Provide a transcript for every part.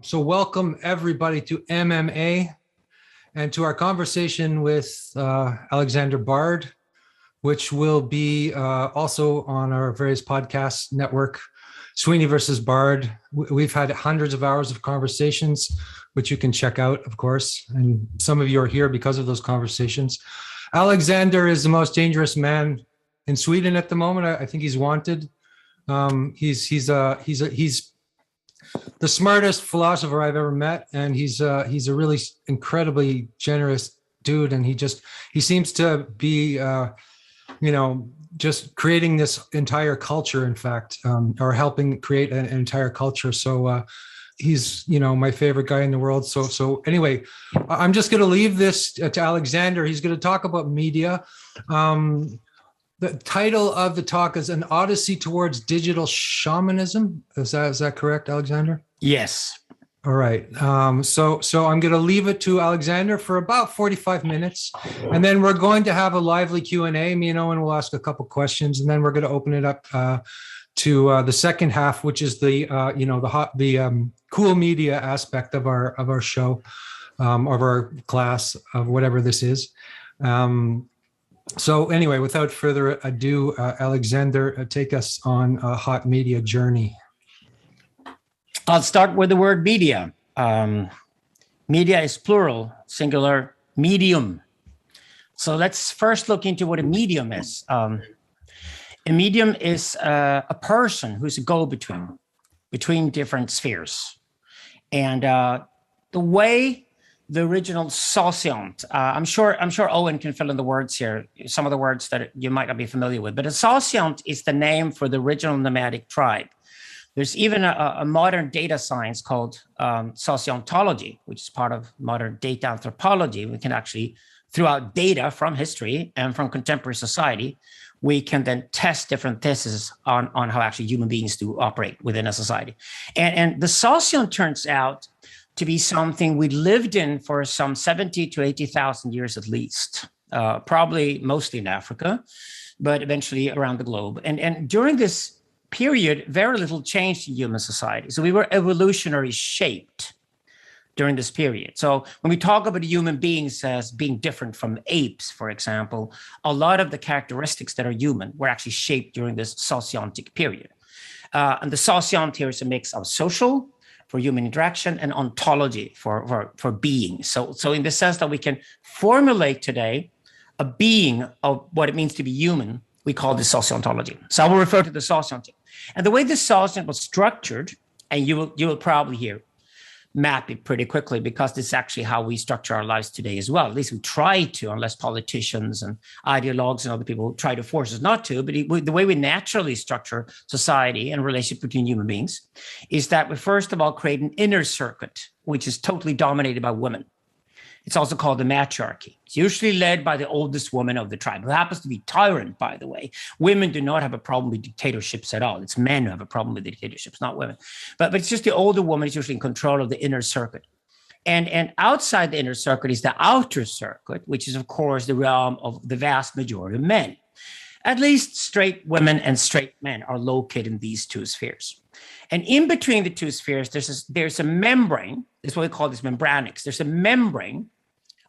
So welcome everybody to MMA and to our conversation with Alexander Bard, which will be also on our various podcast network, Sweeny versus Bard. We've had hundreds of hours of conversations, which you can check out, of course. And some of you are here because of those conversations. Alexander is the most dangerous man in Sweden at the moment. I think he's wanted. He's the smartest philosopher I've ever met, and he's a really incredibly generous dude. And he seems to be just creating this entire culture, in fact, or helping create an entire culture. So he's my favorite guy in the world. So anyway, I'm just going to leave this to Alexander. He's going to talk about media. The title of the talk is An Odyssey Towards Digital Shamanism. Is that correct, Alexander? Yes. All right. So I'm going to leave it to Alexander for about 45 minutes, and then we're going to have a lively Q&A. Me and Owen will ask a couple questions, and then we're going to open it up to the second half, which is the cool media aspect of our show, of our class, of whatever this is. So anyway, without further ado, Alexander, take us on a hot media journey. I'll start with the word media. Media is plural, singular, medium. So let's first look into what a medium is. A medium is a person who's a go-between between different spheres. And the way the original sociant, I'm sure Owen can fill in the words here, some of the words that you might not be familiar with, but a sociant is the name for the original nomadic tribe. There's even a modern data science called sociontology, which is part of modern data anthropology. We can actually, throughout data from history and from contemporary society, we can then test different theses on how actually human beings do operate within a society. And the sociant turns out to be something we lived in for some 70 to 80,000 years at least, probably mostly in Africa, but eventually around the globe. And during this period, very little changed in human society. So we were evolutionary shaped during this period. So when we talk about human beings as being different from apes, for example, a lot of the characteristics that are human were actually shaped during this sociantic period. And the sociant here is a mix of social, for human interaction, and ontology for being. So in the sense that we can formulate today a being of what it means to be human, we call this sociontology. So I will refer to the sociant. And the way the sociant was structured, and you will probably map it pretty quickly, because this is actually how we structure our lives today as well. At least we try to, unless politicians and ideologues and other people try to force us not to. But the way we naturally structure society and relationship between human beings is that we first of all create an inner circuit, which is totally dominated by women. It's also called the matriarchy. It's usually led by the oldest woman of the tribe, who happens to be tyrant, by the way. Women do not have a problem with dictatorships at all. It's men who have a problem with dictatorships, not women. But it's just the older woman is usually in control of the inner circuit. And outside the inner circuit is the outer circuit, which is, of course, the realm of the vast majority of men. At least straight women and straight men are located in these two spheres. And in between the two spheres, there's a membrane. That's what we call this membranics. There's a membrane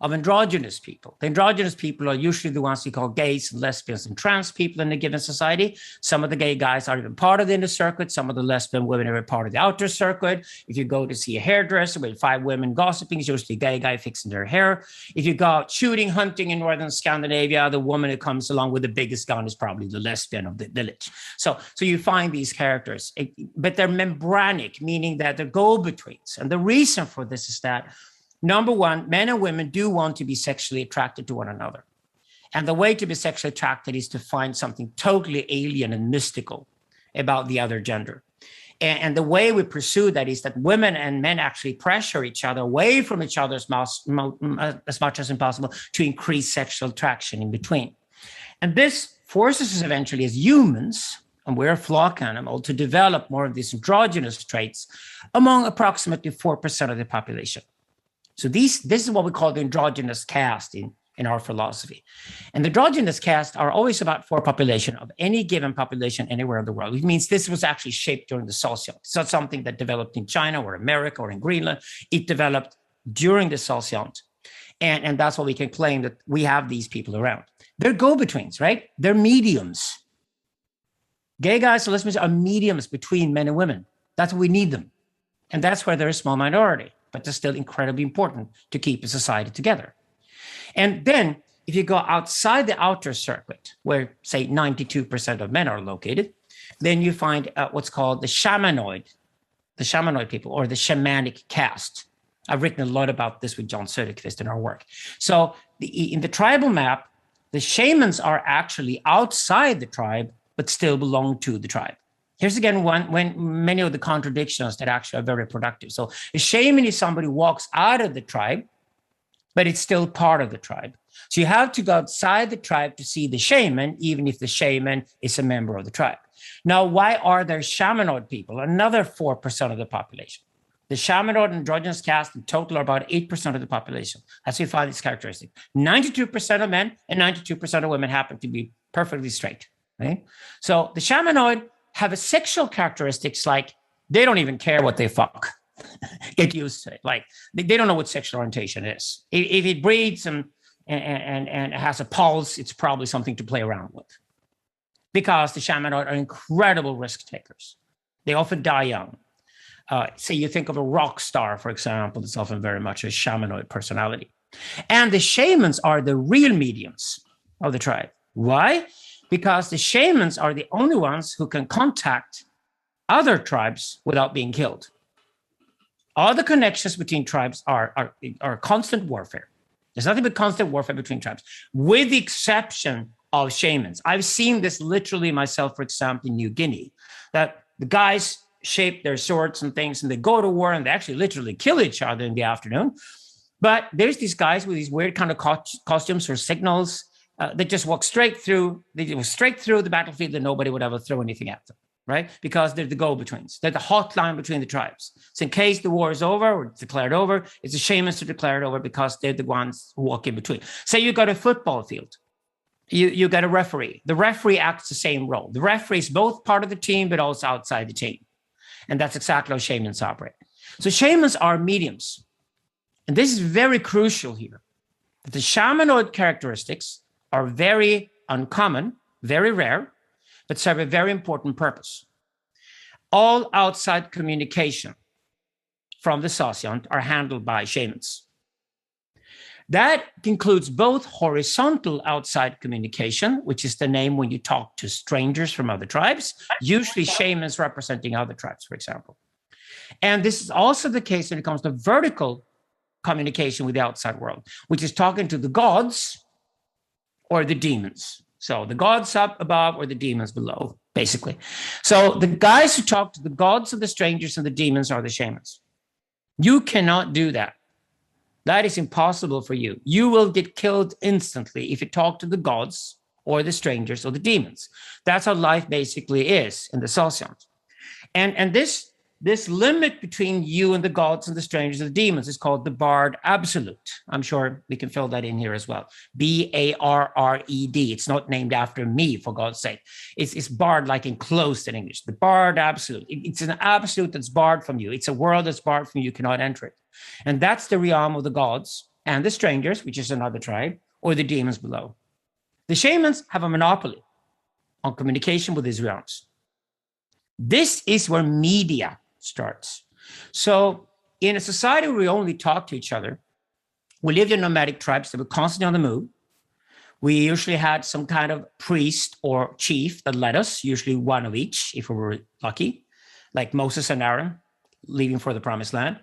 of androgynous people. The androgynous people are usually the ones we call gays and lesbians and trans people in a given society. Some of the gay guys are even part of the inner circuit. Some of the lesbian women are part of the outer circuit. If you go to see a hairdresser with 5 women gossiping, it's usually a gay guy fixing their hair. If you go out shooting, hunting in northern Scandinavia, the woman who comes along with the biggest gun is probably the lesbian of the village. So you find these characters, but they're membranic, meaning that they're go-betweens. And the reason for this is that, number one, men and women do want to be sexually attracted to one another. And the way to be sexually attracted is to find something totally alien and mystical about the other gender. And the way we pursue that is that women and men actually pressure each other away from each other as much as possible to increase sexual attraction in between. And this forces us eventually as humans, and we're a flock animal, to develop more of these androgynous traits among approximately 4% of the population. So this is what we call the androgynous caste in in our philosophy. And the androgynous caste are always about for population of any given population anywhere in the world. It means this was actually shaped during the socionic. It's not something that developed in China or America or in Greenland. It developed during the socionic. And that's why we can claim that we have these people around. They're go-betweens, right? They're mediums. Gay guys and lesbians are mediums between men and women. That's what we need them. And that's where they're a small minority, but they're still incredibly important to keep a society together. And then if you go outside the outer circuit, where say 92% of men are located, then you find what's called the shamanoid people, or the shamanic caste. I've written a lot about this with John Söderqvist in our work. So in the tribal map, the shamans are actually outside the tribe, but still belong to the tribe. Here's again when many of the contradictions that actually are very productive. So a shaman is somebody who walks out of the tribe, but it's still part of the tribe. So you have to go outside the tribe to see the shaman, even if the shaman is a member of the tribe. Now, why are there shamanoid people? Another 4% of the population. The shamanoid and androgynous caste in total are about 8% of the population. As we find this characteristic. 92% of men and 92% of women happen to be perfectly straight. Right? So the shamanoid have a sexual characteristics like they don't even care what they fuck. Get used to it. Like they don't know what sexual orientation is. If it breathes and has a pulse, it's probably something to play around with. Because the shamanoid are incredible risk takers. They often die young. Say you think of a rock star, for example, that's often very much a shamanoid personality. And the shamans are the real mediums of the tribe. Why? Because the shamans are the only ones who can contact other tribes without being killed. All the connections between tribes are constant warfare. There's nothing but constant warfare between tribes, with the exception of shamans. I've seen this literally myself, for example, in New Guinea, that the guys shape their swords and things, and they go to war, and they actually literally kill each other in the afternoon. But there's these guys with these weird kind of costumes or signals that just walk straight through. They go straight through the battlefield, and nobody would ever throw anything at them, right? Because they're the go-betweens. They're the hotline between the tribes. So in case the war is over or it's declared over, it's the shamans to declare it over because they're the ones who walk in between. Say you got a football field. You got a referee. The referee acts the same role. The referee is both part of the team, but also outside the team. And that's exactly how shamans operate. So shamans are mediums. And this is very crucial here. That the shamanoid characteristics are very uncommon, very rare, but serve a very important purpose. All outside communication from the sociant are handled by shamans. That includes both horizontal outside communication, which is the name when you talk to strangers from other tribes, usually shamans representing other tribes, for example. And this is also the case when it comes to vertical communication with the outside world, which is talking to the gods or the demons. So the gods up above or the demons below, basically. So the guys who talk to the gods and the strangers and the demons are the shamans. You cannot do that. That is impossible for you. You will get killed instantly if you talk to the gods or the strangers or the demons. That's how life basically is in the sociant. And this limit between you and the gods and the strangers and the demons is called the Bard Absolute. I'm sure we can fill that in here as well. B-A-R-R-E-D. It's not named after me, for God's sake. It's Bard like enclosed in English. The Bard Absolute. It's an absolute that's barred from you. It's a world that's barred from you. You cannot enter it. And that's the realm of the gods and the strangers, which is another tribe, or the demons below. The shamans have a monopoly on communication with these realms. This is where media starts. So in a society where we only talk to each other, we lived in nomadic tribes that were constantly on the move. We usually had some kind of priest or chief that led us, usually one of each, if we were lucky, like Moses and Aaron leaving for the promised land,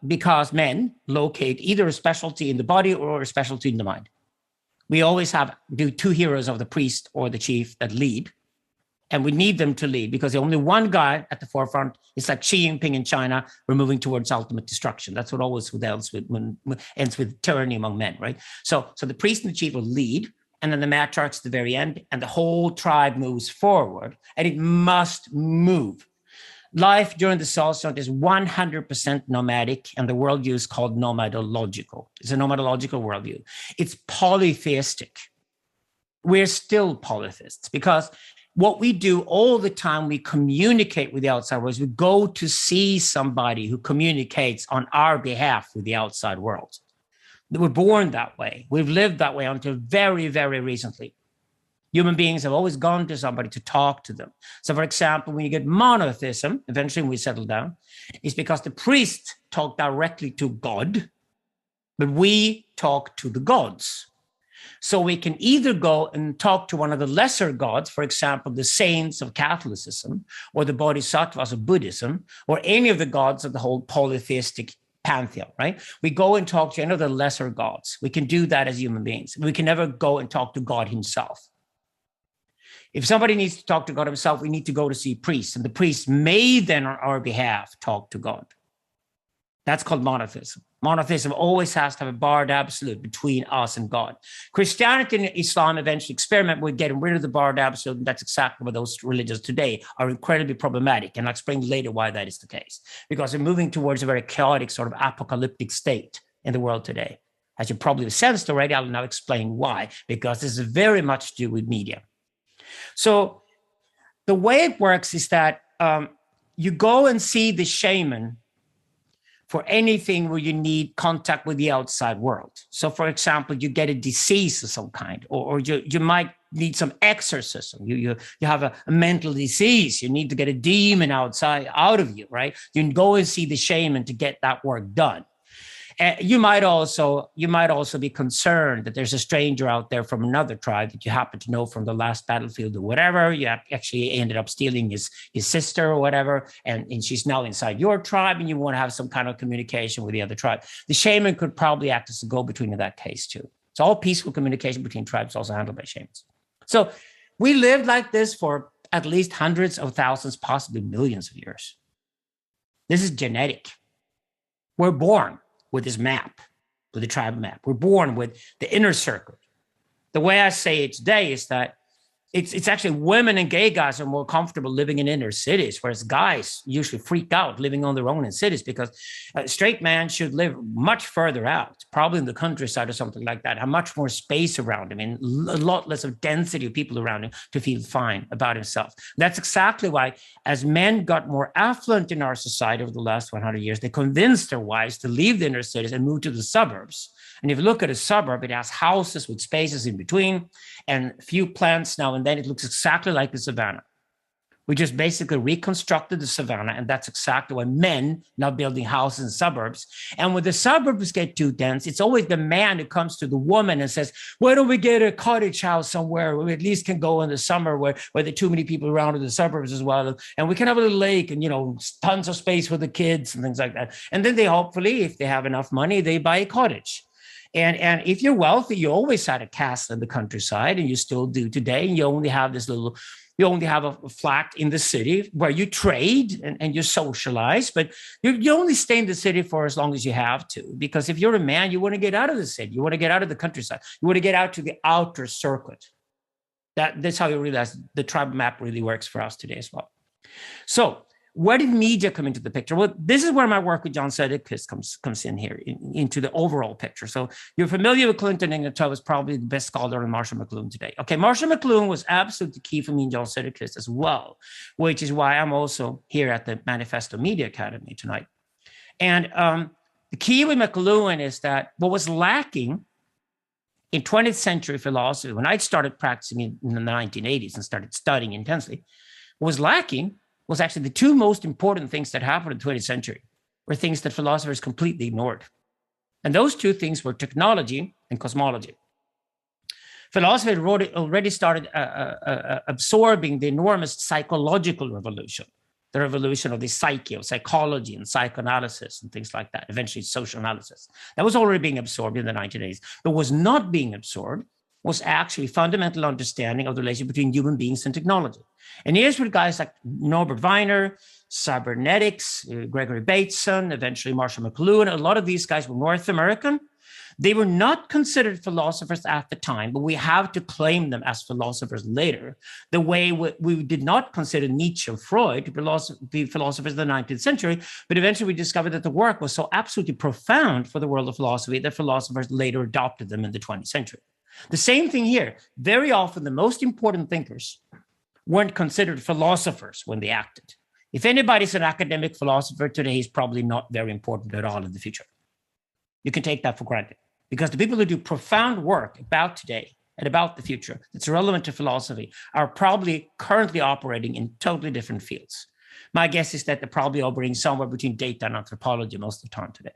because men locate either a specialty in the body or a specialty in the mind. We always do two heroes of the priest or the chief that lead. And we need them to lead because the only one guy at the forefront is like Xi Jinping in China. We're moving towards ultimate destruction. That's what always ends with tyranny among men, right? So the priest and the chief will lead, and then the matriarchs at the very end, and the whole tribe moves forward, and it must move. Life during the socionic is 100% nomadic, and the worldview is called nomadological. It's a nomadological worldview. It's polytheistic. We're still polytheists because what we do all the time, we communicate with the outside world. We go to see somebody who communicates on our behalf with the outside world. We're born that way. We've lived that way until very, very recently. Human beings have always gone to somebody to talk to them. So, for example, when you get monotheism, eventually when we settle down, it's because the priest talked directly to God, but we talk to the gods. So we can either go and talk to one of the lesser gods, for example, the saints of Catholicism, or the bodhisattvas of Buddhism, or any of the gods of the whole polytheistic pantheon, right? We go and talk to any of the lesser gods. We can do that as human beings. We can never go and talk to God himself. If somebody needs to talk to God himself, we need to go to see priests, and the priest may then on our behalf talk to God. That's called monotheism. Monotheism always has to have a Bard absolute between us and God. Christianity and Islam eventually experiment with getting rid of the Bard absolute, and that's exactly what those religions today are incredibly problematic. And I'll explain later why that is the case, because we're moving towards a very chaotic sort of apocalyptic state in the world today. As you probably sensed already, I'll now explain why, because this is very much to do with media. So the way it works is that you go and see the shaman for anything where you need contact with the outside world. So, for example, you get a disease of some kind, or you might need some exorcism. You have a mental disease. You need to get a demon out of you, right? You can go and see the shaman to get that work done. You might also be concerned that there's a stranger out there from another tribe that you happen to know from the last battlefield or whatever. You actually ended up stealing his sister or whatever, and she's now inside your tribe, and you want to have some kind of communication with the other tribe. The shaman could probably act as a go-between in that case too. So all peaceful communication between tribes is also handled by shamans. So we lived like this for at least hundreds of thousands, possibly millions of years. This is genetic. We're born with this map, with the tribal map. We're born with the inner circle. The way I say it today is that it's actually women and gay guys are more comfortable living in inner cities, whereas guys usually freak out living on their own in cities, because a straight man should live much further out, probably in the countryside or something like that, have much more space around him and a lot less of density of people around him to feel fine about himself. That's exactly why, as men got more affluent in our society over the last 100 years, they convinced their wives to leave the inner cities and move to the suburbs. And if you look at a suburb, it has houses with spaces in between and a few plants now and then. It looks exactly like the savannah. We just basically reconstructed the savannah, and that's exactly why men now building houses in suburbs. And when the suburbs get too dense, it's always the man who comes to the woman and says, why don't we get a cottage house somewhere where we at least can go in the summer where there are too many people around in the suburbs as well, and we can have a little lake and, tons of space for the kids and things like that. And then they hopefully, if they have enough money, they buy a cottage. And if you're wealthy, you always had a castle in the countryside, and you still do today. And you only have a flat in the city where you trade and you socialize, but you only stay in the city for as long as you have to. Because if you're a man, you want to get out of the city. You want to get out of the countryside. You want to get out to the outer circuit. That's how you realize the tribal map really works for us today as well. So where did media come into the picture? Well, this is where my work with John Söderqvist comes in here, into the overall picture. So you're familiar with Clinton Ingleton is probably the best scholar in Marshall McLuhan today. Okay, Marshall McLuhan was absolutely key for me and John Söderqvist as well, which is why I'm also here at the Maniphesto Media Academy tonight. And the key with McLuhan is that what was lacking in 20th century philosophy, when I started practicing in the 1980s and started studying intensely, what was lacking was actually the two most important things that happened in the 20th century were things that philosophers completely ignored. And those two things were technology and cosmology. Philosophy had already started absorbing the enormous psychological revolution, the revolution of the psyche, of psychology and psychoanalysis and things like that, eventually social analysis. That was already being absorbed in the 1980s. But what was not being absorbed was actually fundamental understanding of the relationship between human beings and technology. And here's where guys like Norbert Wiener, cybernetics, Gregory Bateson, eventually Marshall McLuhan, a lot of these guys were North American. They were not considered philosophers at the time, but we have to claim them as philosophers later, the way we did not consider Nietzsche or Freud to be philosophers of the 19th century, but eventually we discovered that the work was so absolutely profound for the world of philosophy that philosophers later adopted them in the 20th century. The same thing here. Very often the most important thinkers weren't considered philosophers when they acted. If anybody's an academic philosopher today, he's probably not very important at all in the future. You can take that for granted, because the people who do profound work about today and about the future that's relevant to philosophy are probably currently operating in totally different fields. My guess is that they're probably operating somewhere between data and anthropology most of the time today.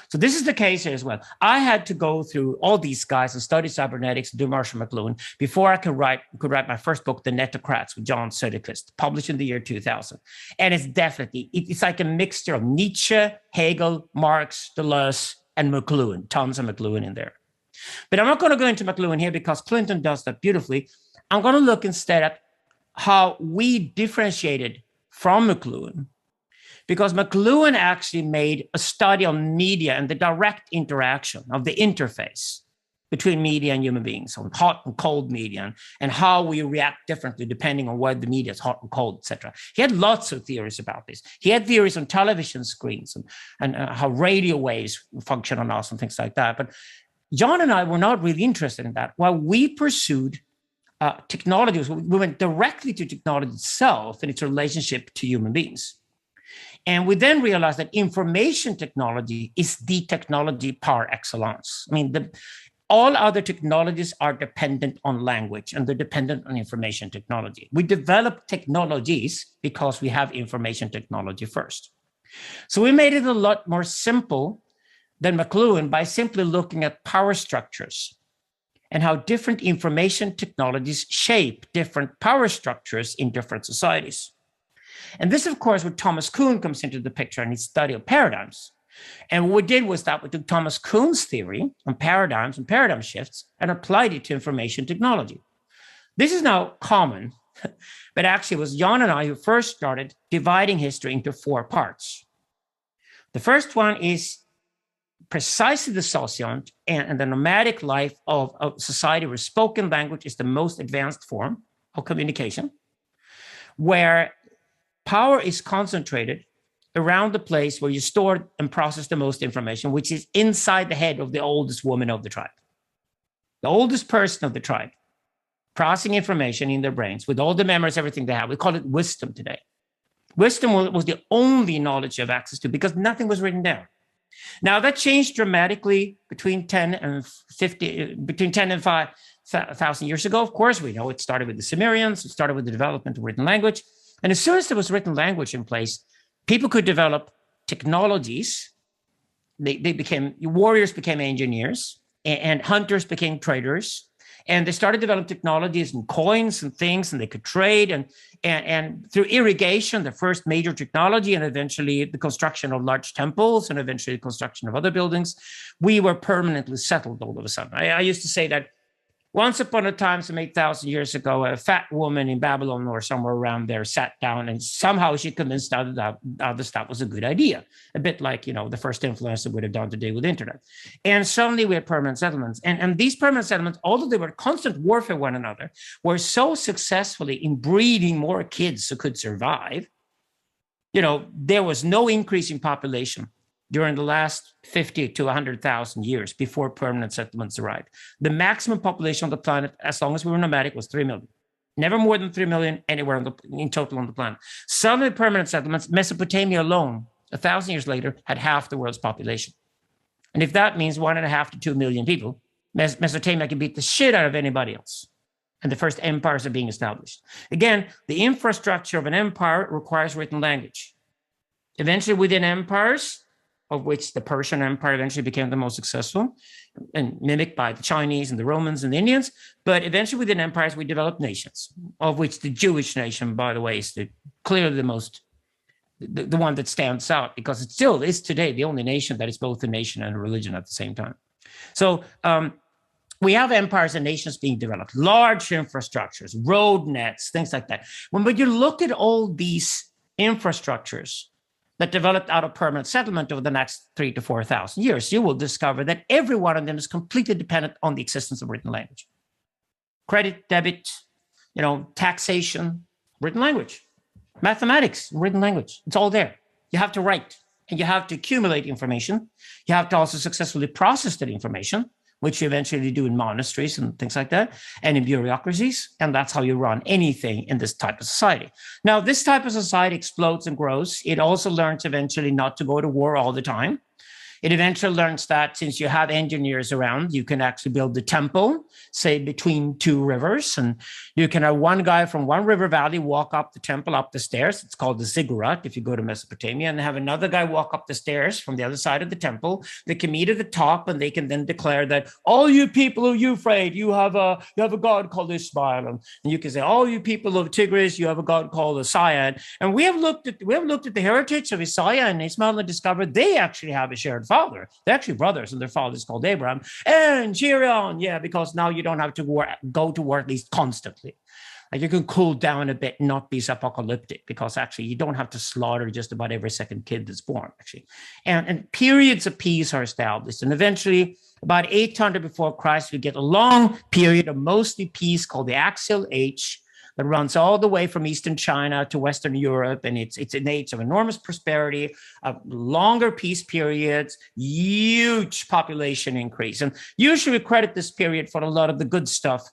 So this is the case here as well. I had to go through all these guys and study cybernetics, do Marshall McLuhan, before I could write my first book, The Netocrats, with John Söderqvist, published in the year 2000. And it's like a mixture of Nietzsche, Hegel, Marx, Deleuze, and McLuhan, tons of McLuhan in there. But I'm not going to go into McLuhan here because Clinton does that beautifully. I'm going to look instead at how we differentiated from McLuhan, because McLuhan actually made a study on media and the direct interaction of the interface between media and human beings, on hot and cold media, and how we react differently depending on whether the media is hot and cold, etc. He had lots of theories about this. He had theories on television screens and how radio waves function on us and things like that. But John and I were not really interested in that. While we pursued technology, we went directly to technology itself and its relationship to human beings. And we then realized that information technology is the technology par excellence. I mean, all other technologies are dependent on language, and they're dependent on information technology. We develop technologies because we have information technology first. So we made it a lot more simple than McLuhan by simply looking at power structures and how different information technologies shape different power structures in different societies. And this, of course, where Thomas Kuhn comes into the picture and his study of paradigms. And what we did was that we took Thomas Kuhn's theory on paradigms and paradigm shifts and applied it to information technology. This is now common, but actually it was Jan and I who first started dividing history into 4 parts. The first one is precisely the socionic and the nomadic life of society where spoken language is the most advanced form of communication, where power is concentrated around the place where you store and process the most information, which is inside the head of the oldest woman of the tribe. The oldest person of the tribe, processing information in their brains with all the memories, everything they have. We call it wisdom today. Wisdom was the only knowledge you have access to because nothing was written down. Now that changed dramatically between 10 and 5,000 years ago. Of course, we know it started with the Sumerians. It started with the development of written language. And as soon as there was written language in place, people could develop technologies. Warriors became engineers, and hunters became traders. And they started developing technologies and coins and things, and they could trade. And through irrigation, the first major technology, and eventually the construction of large temples, and eventually the construction of other buildings, we were permanently settled all of a sudden. I used to say that once upon a time, some 8,000 years ago, a fat woman in Babylon or somewhere around there sat down and somehow she convinced others that was a good idea. A bit like, the first influencer would have done today with the internet. And suddenly we had permanent settlements. And these permanent settlements, although they were constant warfare with one another, were so successfully in breeding more kids who could survive. There was no increase in population during the last 50 to 100,000 years before permanent settlements arrived. The maximum population on the planet, as long as we were nomadic, was 3 million. Never more than 3 million anywhere in total on the planet. Suddenly, permanent settlements, Mesopotamia alone, 1,000 years later, had half the world's population. And if that means 1.5 to 2 million people, Mesopotamia can beat the shit out of anybody else. And the first empires are being established. Again, the infrastructure of an empire requires written language. Eventually, within empires, of which the Persian Empire eventually became the most successful, and mimicked by the Chinese and the Romans and the Indians. But eventually within empires, we developed nations, of which the Jewish nation, by the way, is clearly the most, the one that stands out, because it still is today the only nation that is both a nation and a religion at the same time. So we have empires and nations being developed, large infrastructures, road nets, things like that. When you look at all these infrastructures, that developed out of permanent settlement over the next 3,000 to 4,000 years, you will discover that every one of them is completely dependent on the existence of written language. Credit, debit, taxation, written language. Mathematics, written language. It's all there. You have to write, and you have to accumulate information. You have to also successfully process that information, which you eventually do in monasteries and things like that, and in bureaucracies. And that's how you run anything in this type of society. Now, this type of society explodes and grows. It also learns eventually not to go to war all the time. It eventually learns that since you have engineers around, you can actually build the temple, say, between two rivers. And you can have one guy from one river valley walk up the temple, up the stairs. It's called the ziggurat if you go to Mesopotamia, and have another guy walk up the stairs from the other side of the temple. They can meet at the top, and they can then declare that, all you people of Euphrates, you have a god called Ishmael. And you can say, all you people of Tigris, you have a god called Isaiah. And we have looked at the heritage of Isaiah and Ishmael and discovered they actually have a shared father. They're actually brothers, and their father is called Abraham. And cheer on, because now you don't have to go to war at least constantly. Like, you can cool down a bit and not be so apocalyptic, because actually you don't have to slaughter just about every second kid that's born, actually. And periods of peace are established. And eventually, about 800 before Christ, we get a long period of mostly peace called the Axial Age, that runs all the way from Eastern China to Western Europe. And it's an age of enormous prosperity, of longer peace periods, huge population increase. And usually we credit this period for a lot of the good stuff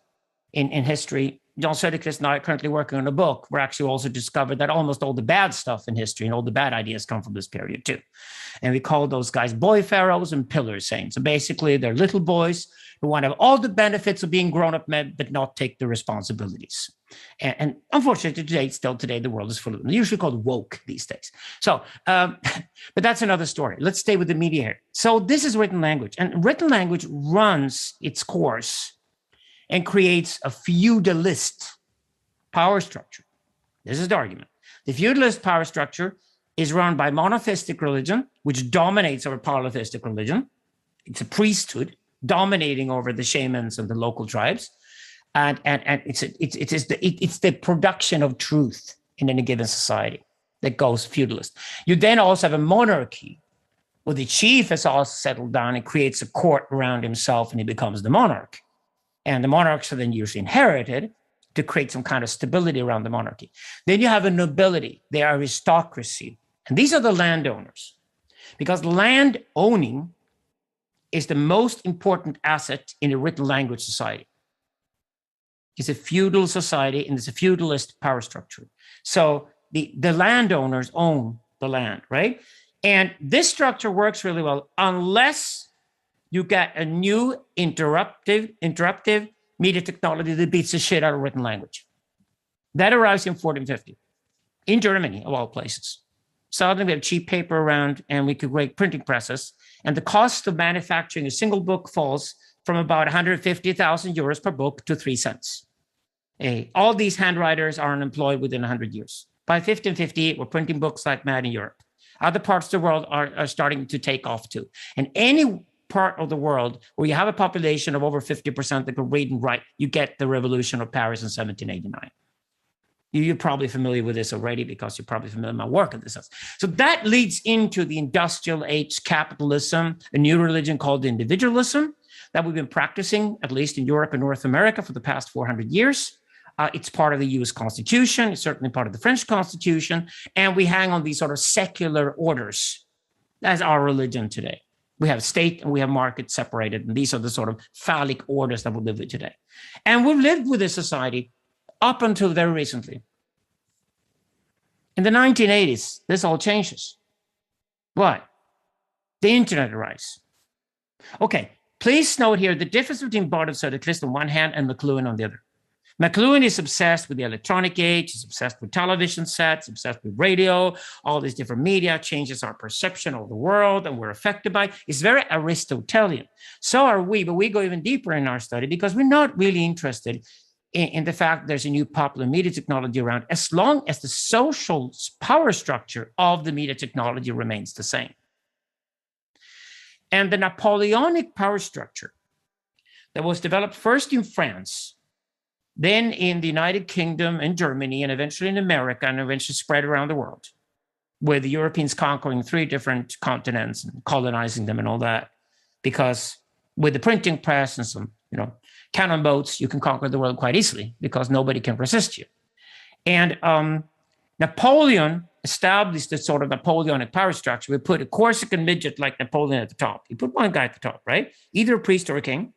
in history. John Söderqvist and I are currently working on a book. We're actually also discovered that almost all the bad stuff in history and all the bad ideas come from this period too. And we call those guys boy pharaohs and pillar saints. So basically, they're little boys who want to have all the benefits of being grown-up men, but not take the responsibilities. And unfortunately, today, the world is full of them. They're usually called woke these days. So, but that's another story. Let's stay with the media here. So this is written language. And written language runs its course and creates a feudalist power structure. This is the argument. The feudalist power structure is run by monotheistic religion, which dominates over polytheistic religion. It's a priesthood dominating over the shamans and the local tribes. And it's the production of truth in any given society that goes feudalist. You then also have a monarchy where the chief has all settled down and creates a court around himself, and he becomes the monarch. And the monarchs are then usually inherited to create some kind of stability around the monarchy. Then you have a nobility, they are aristocracy. And these are the landowners, because land owning is the most important asset in a written language society. It's a feudal society, and it's a feudalist power structure. So the landowners own the land, right? And this structure works really well unless you get a new interruptive media technology that beats the shit out of written language. That arrives in 1450 in Germany, of all places. Suddenly we have cheap paper around, and we could make printing presses. And the cost of manufacturing a single book falls from about 150,000 euros per book to 3 cents. All these handwriters are unemployed within 100 years. By 1558, we're printing books like mad in Europe. Other parts of the world are starting to take off too. And any part of the world where you have a population of over 50% that can read and write, you get the Revolution of Paris in 1789. You're probably familiar with this already, because you're probably familiar with my work in this sense. So that leads into the industrial age capitalism, a new religion called individualism that we've been practicing, at least in Europe and North America, for the past 400 years. It's part of the US Constitution. It's certainly part of the French Constitution. And we hang on these sort of secular orders as our religion today. We have state and we have market separated. And these are the sort of phallic orders that we live with today. And we've lived with this society up until very recently. In the 1980s, this all changes. Why? The internet arrives. Okay, please note here the difference between Bard S04E01 on one hand and McLuhan on the other. McLuhan is obsessed with the electronic age, he's obsessed with television sets, obsessed with radio, all these different media, changes our perception of the world, and we're affected by it. It's very Aristotelian. So are we, but we go even deeper in our study because we're not really interested in the fact that there's a new popular media technology around, as long as the social power structure of the media technology remains the same. And the Napoleonic power structure that was developed first in France, then in the United Kingdom and Germany, and eventually in America, and eventually spread around the world, with the Europeans conquering 3 different continents and colonizing them and all that. Because with the printing press and some, cannon boats, you can conquer the world quite easily because nobody can resist you. And Napoleon established this sort of Napoleonic power structure. We put a Corsican midget like Napoleon at the top. You put one guy at the top, right? Either a priest or a king.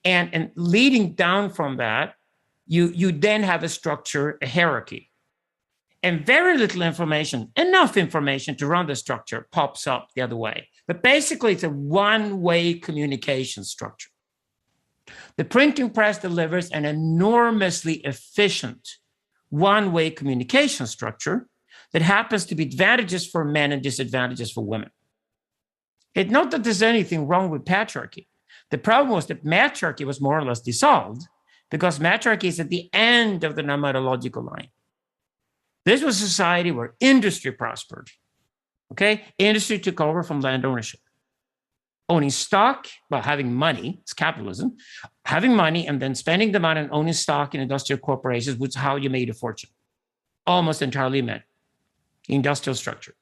And leading down from that, you then have a structure, a hierarchy. And very little information, enough information to run the structure pops up the other way. But basically, it's a one-way communication structure. The printing press delivers an enormously efficient one-way communication structure that happens to be advantages for men and disadvantages for women. It's not that there's anything wrong with patriarchy. The problem was that matriarchy was more or less dissolved because matriarchy is at the end of the nomadological line. This was a society where industry prospered. Okay? Industry took over from land ownership. Owning stock, well, having money, it's capitalism, having money and then spending the money and owning stock in industrial corporations was how you made a fortune. Almost entirely men. Industrial structure.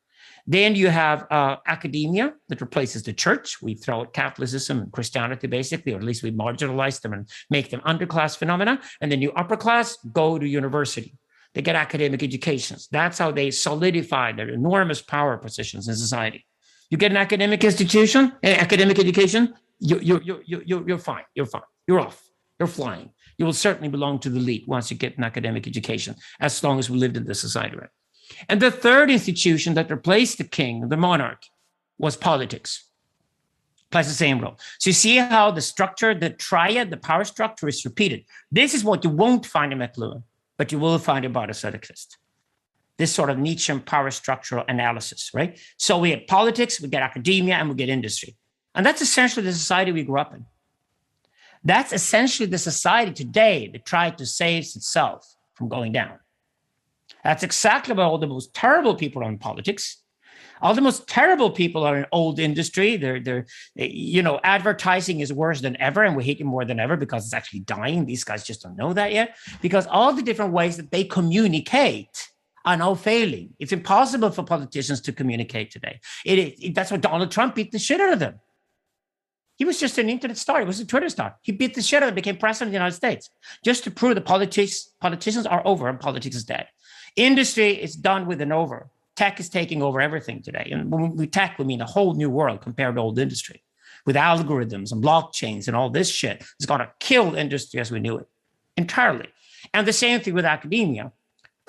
Then you have academia that replaces the church. We throw out Catholicism and Christianity, basically, or at least we marginalize them and make them underclass phenomena. And then you upper class go to university. They get academic educations. That's how they solidify their enormous power positions in society. You get an academic institution, academic education, you're fine. You're fine. You're off. You're flying. You will certainly belong to the elite once you get an academic education, as long as we lived in this society, right? And the third institution that replaced the king, the monarch, was politics. Plays the same role. So you see how the structure, the triad, the power structure is repeated. This is what you won't find in McLuhan, but you will find in Bardster exist. This sort of Nietzschean power structural analysis, right? So we get politics, we get academia, and we get industry. And that's essentially the society we grew up in. That's essentially the society today that tried to save itself from going down. That's exactly what all the most terrible people are in politics. All the most terrible people are in old industry. They're advertising is worse than ever, and we hate it more than ever because it's actually dying. These guys just don't know that yet. Because all the different ways that they communicate are now failing. It's impossible for politicians to communicate today. That's why Donald Trump beat the shit out of them. He was just an internet star. He was a Twitter star. He beat the shit out of them, became president of the United States, just to prove that politicians are over and politics is dead. Industry is done with and over. Tech is taking over everything today. And when we tech, we mean a whole new world compared to old industry, with algorithms and blockchains and all this shit. It's going to kill industry as we knew it entirely. And the same thing with academia.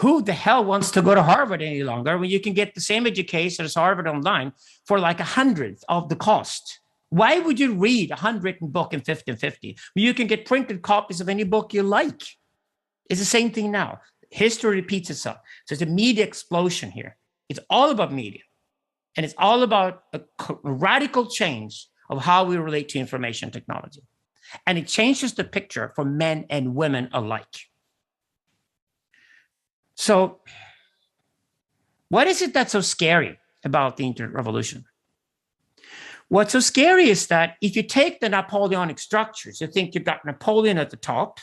Who the hell wants to go to Harvard any longer when you can get the same education as Harvard online for like 100th of the cost? Why would you read a 100 book in 50/50 when you can get printed copies of any book you like? It's the same thing now. History repeats itself. So it's a media explosion here. It's all about media. And it's all about a radical change of how we relate to information technology. And it changes the picture for men and women alike. So what is it that's so scary about the internet revolution? What's so scary is that if you take the Napoleonic structures, you think you've got Napoleon at the top,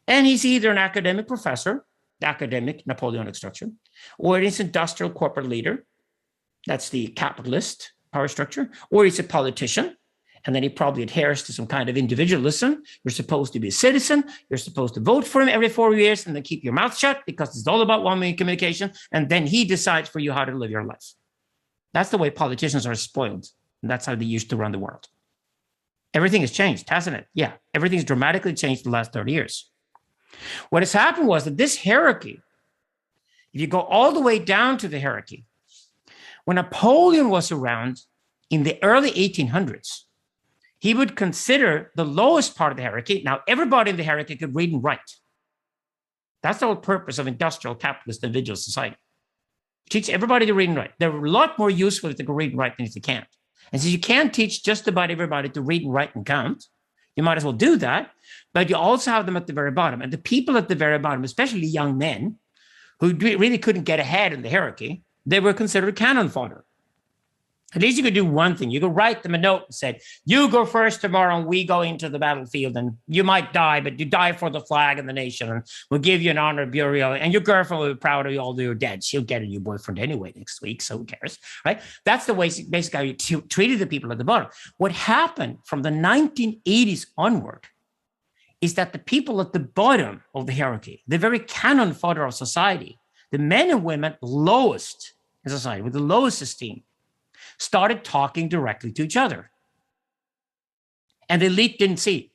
and he's either an academic professor, the academic Napoleonic structure, or he's an industrial corporate leader, that's the capitalist power structure, or he's a politician, and then he probably adheres to some kind of individualism. You're supposed to be a citizen, you're supposed to vote for him every 4 years, and then keep your mouth shut because it's all about one-way communication, and then he decides for you how to live your life. That's the way politicians are spoiled, and that's how they used to run the world. Everything has changed, hasn't it? Yeah, everything's dramatically changed in the last 30 years. What has happened was that this hierarchy, if you go all the way down to the hierarchy, when Napoleon was around in the early 1800s, he would consider the lowest part of the hierarchy. Now, everybody in the hierarchy could read and write. That's the whole purpose of industrial capitalist individual society. Teach everybody to read and write. They're a lot more useful if they can read and write than if they can't. And so you can't teach just about everybody to read and write and count. You might as well do that, but you also have them at the very bottom. And the people at the very bottom, especially young men, who really couldn't get ahead in the hierarchy, they were considered cannon fodder. At least you could do one thing. You could write them a note and say, you go first tomorrow and we go into the battlefield and you might die, but you die for the flag and the nation and we'll give you an honor burial and your girlfriend will be proud of you although you're dead. She'll get a new boyfriend anyway next week, so who cares, right? That's the way basically you treated the people at the bottom. What happened from the 1980s onward is that the people at the bottom of the hierarchy, the very cannon fodder of society, the men and women lowest in society with the lowest esteem, started talking directly to each other. And the elite didn't see.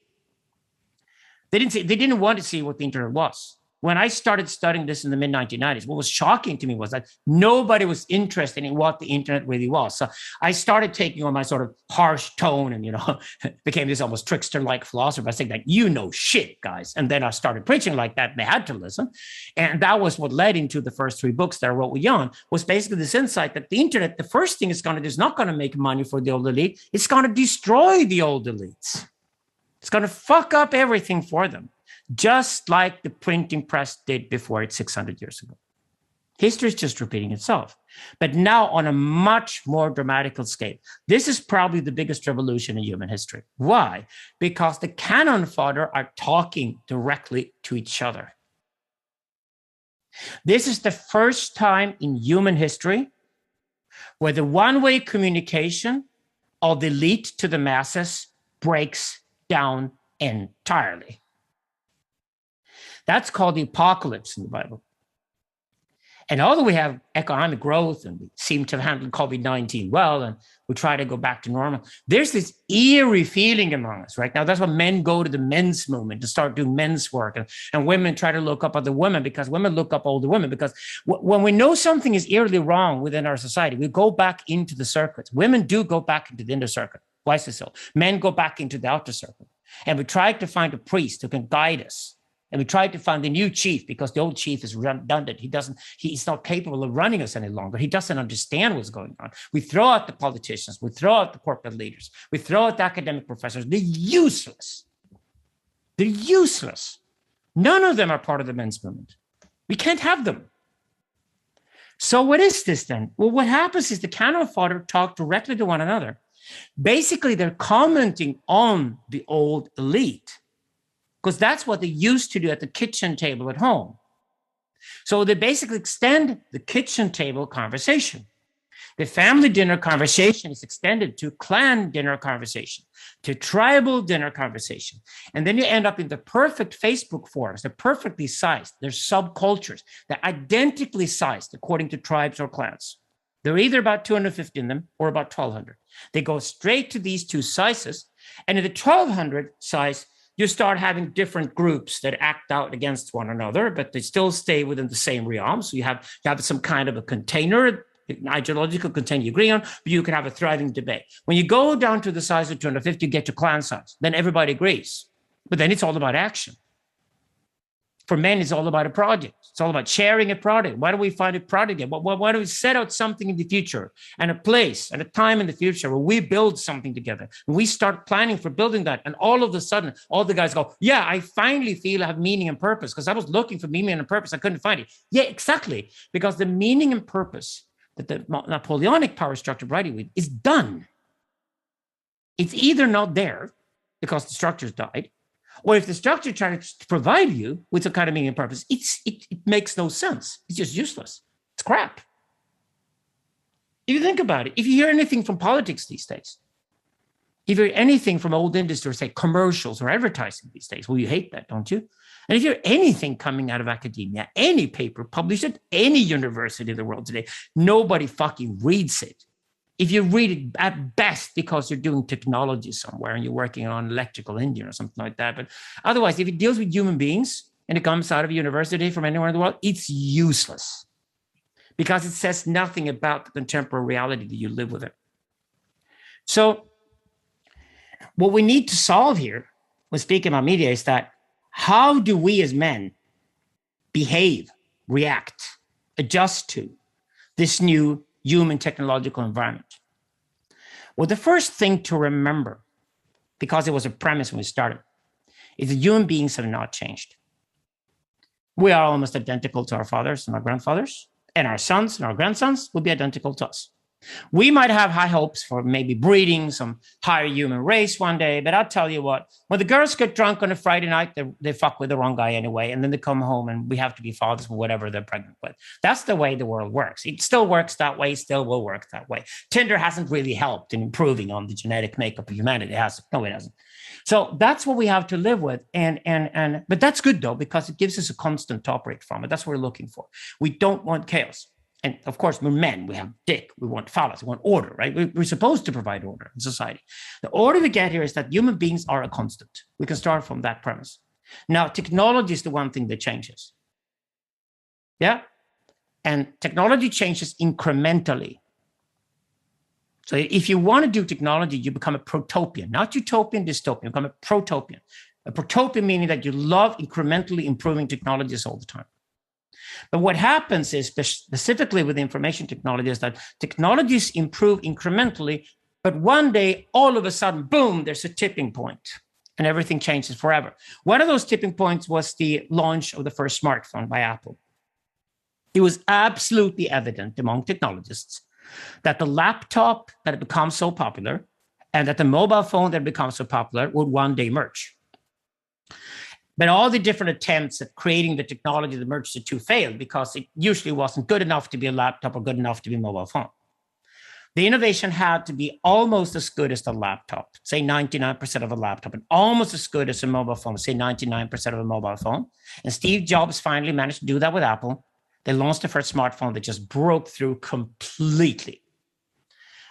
They didn't want to see what the internet was. When I started studying this in the mid-1990s, what was shocking to me was that nobody was interested in what the internet really was. So I started taking on my sort of harsh tone and, became this almost trickster-like philosopher by saying that, shit, guys. And then I started preaching like that, and they had to listen. And that was what led into the first 3 books that I wrote with Jan, was basically this insight that the internet, the first thing it's going to do is not going to make money for the old elite. It's going to destroy the old elites. It's going to fuck up everything for them, just like the printing press did before it 600 years ago. History is just repeating itself, but now on a much more dramatical scale. This is probably the biggest revolution in human history. Why? Because the cannon fodder are talking directly to each other. This is the first time in human history where the one-way communication of the elite to the masses breaks down entirely. That's called the apocalypse in the Bible. And although we have economic growth and we seem to have handled COVID-19 well, and we try to go back to normal, there's this eerie feeling among us right now. That's why men go to the men's movement to start doing men's work. And women try to look up other women because women look up older women. Because when we know something is eerily wrong within our society, we go back into the circuits. Women do go back into the inner circuit. Why is this so? Men go back into the outer circle. And we try to find a priest who can guide us. And we tried to find a new chief because the old chief is redundant. He's not capable of running us any longer. He doesn't understand what's going on. We throw out the politicians. We throw out the corporate leaders. We throw out the academic professors. They're useless. They're useless. None of them are part of the men's movement. We can't have them. So what is this then? Well, what happens is the cannon fodder talk directly to one another. Basically, they're commenting on the old elite, because that's what they used to do at the kitchen table at home. So they basically extend the kitchen table conversation. The family dinner conversation is extended to clan dinner conversation, to tribal dinner conversation. And then you end up in the perfect Facebook forums. They're perfectly sized. They're subcultures. They're identically sized according to tribes or clans. They're either about 250 in them or about 1,200. They go straight to these 2 sizes. And in the 1,200 size, you start having different groups that act out against one another, but they still stay within the same realm. So you have some kind of a container, an ideological container you agree on, but you can have a thriving debate. When you go down to the size of 250, you get to clan size. Then everybody agrees. But then it's all about action. For men, it's all about a project. It's all about sharing a project. Why do we find a project? Why do we set out something in the future and a place and a time in the future where we build something together? And we start planning for building that. And all of a sudden, all the guys go, yeah, I finally feel I have meaning and purpose because I was looking for meaning and purpose. I couldn't find it. Yeah, exactly. Because the meaning and purpose that the Napoleonic power structure writing with is done. It's either not there because the structure's died, or if the structure tries to provide you with some kind of meaning and purpose, it makes no sense. It's just useless. It's crap. If you think about it, if you hear anything from politics these days, if you hear anything from old industry, say commercials or advertising these days, well, you hate that, don't you? And if you hear anything coming out of academia, any paper published at any university in the world today, nobody fucking reads it. If you read it at best because you're doing technology somewhere and you're working on electrical engineering or something like that. But otherwise, if it deals with human beings and it comes out of a university from anywhere in the world, it's useless because it says nothing about the contemporary reality that you live with it. So what we need to solve here when speaking about media is that how do we as men behave, react, adjust to this new human technological environment? Well, the first thing to remember, because it was a premise when we started, is that human beings have not changed. We are almost identical to our fathers and our grandfathers, and our sons and our grandsons will be identical to us. We might have high hopes for maybe breeding some higher human race one day, but I'll tell you what, when the girls get drunk on a Friday night, they fuck with the wrong guy anyway, and then they come home and we have to be fathers for whatever they're pregnant with. That's the way the world works. It still works that way, still will work that way. Tinder hasn't really helped in improving on the genetic makeup of humanity. It hasn't. No, it hasn't. So that's what we have to live with. But that's good though, because it gives us a constant to operate from it. That's what we're looking for. We don't want chaos. And of course, we're men, we have dick, we want phallus, we want order, right? We're supposed to provide order in society. The order we get here is that human beings are a constant. We can start from that premise. Now, technology is the one thing that changes. Yeah? And technology changes incrementally. So if you want to do technology, you become a protopian, not utopian, dystopian, you become a protopian. A protopian meaning that you love incrementally improving technologies all the time. But what happens is, specifically with information technology, is that technologies improve incrementally, but one day, all of a sudden, boom, there's a tipping point, and everything changes forever. One of those tipping points was the launch of the first smartphone by Apple. It was absolutely evident among technologists that the laptop that had become so popular and that the mobile phone that had become so popular would one day merge. But all the different attempts at creating the technology that merged the two failed because it usually wasn't good enough to be a laptop or good enough to be a mobile phone. The innovation had to be almost as good as the laptop, say 99% of a laptop, and almost as good as a mobile phone, say 99% of a mobile phone. And Steve Jobs finally managed to do that with Apple. They launched the first smartphone that just broke through completely.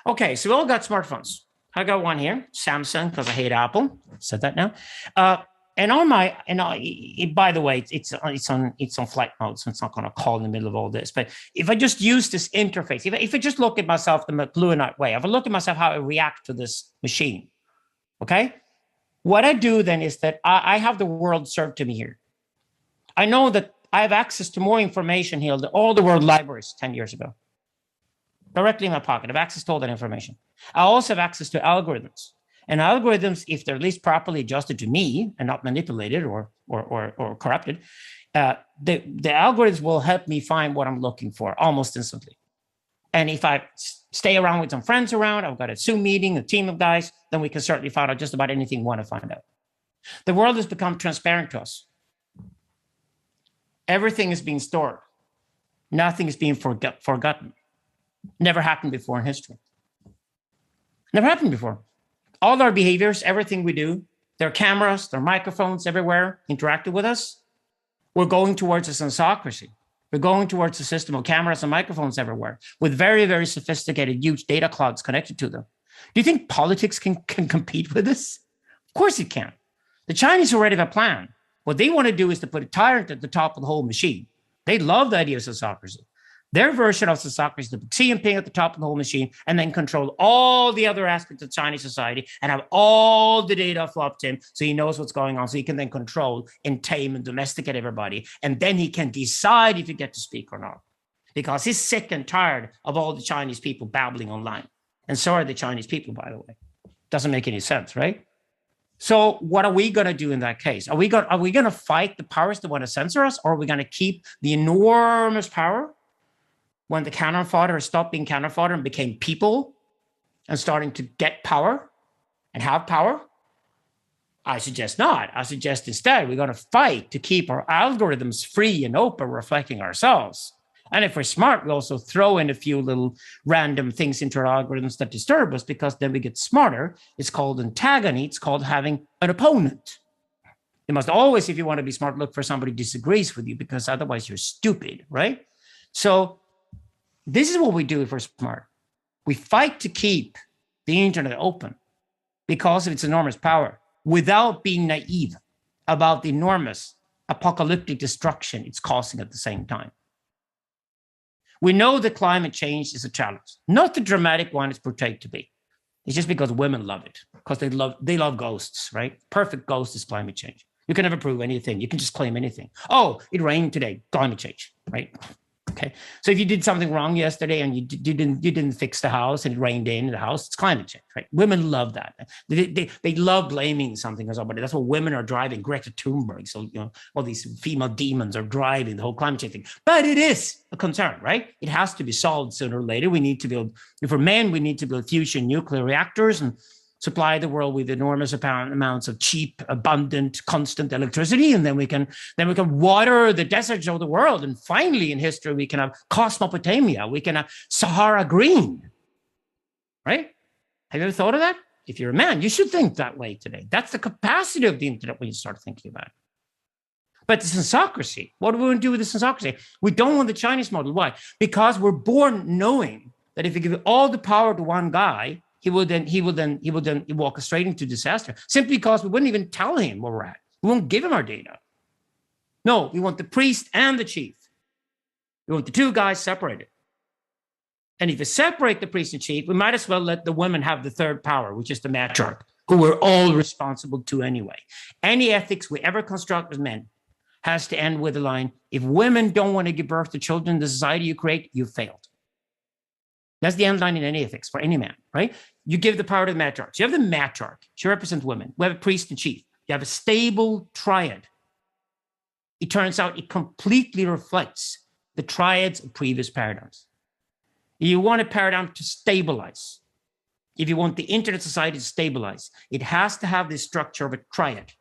Okay, so we all got smartphones. I got one here, Samsung, because I hate Apple. Said that now. And on my, by the way, it's on flight mode, so it's not going to call in the middle of all this. But if I just use this interface, if I just look at myself the McLuhanite way, if I look at myself how I react to this machine, okay? What I do then is that I have the world served to me here. I know that I have access to more information here than all the world libraries 10 years ago. Directly in my pocket, I have access to all that information. I also have access to algorithms. And algorithms, if they're at least properly adjusted to me and not manipulated or corrupted, the algorithms will help me find what I'm looking for almost instantly. And if I stay around with some friends around, I've got a Zoom meeting, a team of guys, then we can certainly find out just about anything we want to find out. The world has become transparent to us. Everything is being stored. Nothing is being forgotten. Never happened before in history. Never happened before. All our behaviors, everything we do, there are cameras, there are microphones everywhere interacting with us. We're going towards a sensocracy. We're going towards a system of cameras and microphones everywhere with very, very sophisticated, huge data clouds connected to them. Do you think politics can compete with this? Of course it can. The Chinese already have a plan. What they want to do is to put a tyrant at the top of the whole machine. They love the idea of sensocracy. Their version of sensocracy is to put Xi Jinping at the top of the whole machine and then control all the other aspects of Chinese society and have all the data flow to him so he knows what's going on, so he can then control and tame and domesticate everybody. And then he can decide if you get to speak or not. Because he's sick and tired of all the Chinese people babbling online. And so are the Chinese people, by the way. Doesn't make any sense, right? So what are we going to do in that case? Are we going to fight the powers that want to censor us, or are we going to keep the enormous power when the cannon fodder stopped being cannon fodder and became people and starting to get power and have power? I suggest not. I suggest instead we're going to fight to keep our algorithms free and open, reflecting ourselves. And if we're smart, we also throw in a few little random things into our algorithms that disturb us, because then we get smarter. It's called antagony. It's called having an opponent. You must always, if you want to be smart, look for somebody who disagrees with you, because otherwise you're stupid, right? So this is what we do if we're smart. We fight to keep the internet open because of its enormous power, without being naive about the enormous apocalyptic destruction it's causing at the same time. We know that climate change is a challenge, not the dramatic one it's portrayed to be. It's just because women love it, because they love ghosts, right? Perfect ghost is climate change. You can never prove anything. You can just claim anything. Oh, it rained today, climate change, right? Okay, so if you did something wrong yesterday and you didn't fix the house and it rained in the house, it's climate change, right? Women love that. They love blaming something or somebody. That's what women are driving. Greta Thunberg, so all these female demons are driving the whole climate change thing. But it is a concern, right? It has to be solved sooner or later. We need to build, for men, we need to build fusion nuclear reactors and supply the world with enormous amounts of cheap, abundant, constant electricity, and then we can water the deserts of the world. And finally, in history, we can have Cosmopotamia. We can have Sahara Green, right? Have you ever thought of that? If you're a man, you should think that way today. That's the capacity of the internet when you start thinking about it. But the sensocracy, what do we want to do with the sensocracy? We don't want the Chinese model. Why? Because we're born knowing that if you give all the power to one guy, he will then walk us straight into disaster, simply because we wouldn't even tell him where we're at. We won't give him our data. No, we want the priest and the chief. We want the two guys separated. And if you separate the priest and chief, we might as well let the women have the third power, which is the matriarch, who we're all responsible to anyway. Any ethics we ever construct as men has to end with the line, if women don't want to give birth to children in the society you create, you've failed. That's the end line in any ethics for any man, right? You give the power to the matriarch. You have the matriarch. She represents women. We have a priest and chief. You have a stable triad. It turns out it completely reflects the triads of previous paradigms. You want a paradigm to stabilize. If you want the internet society to stabilize, it has to have this structure of a triad.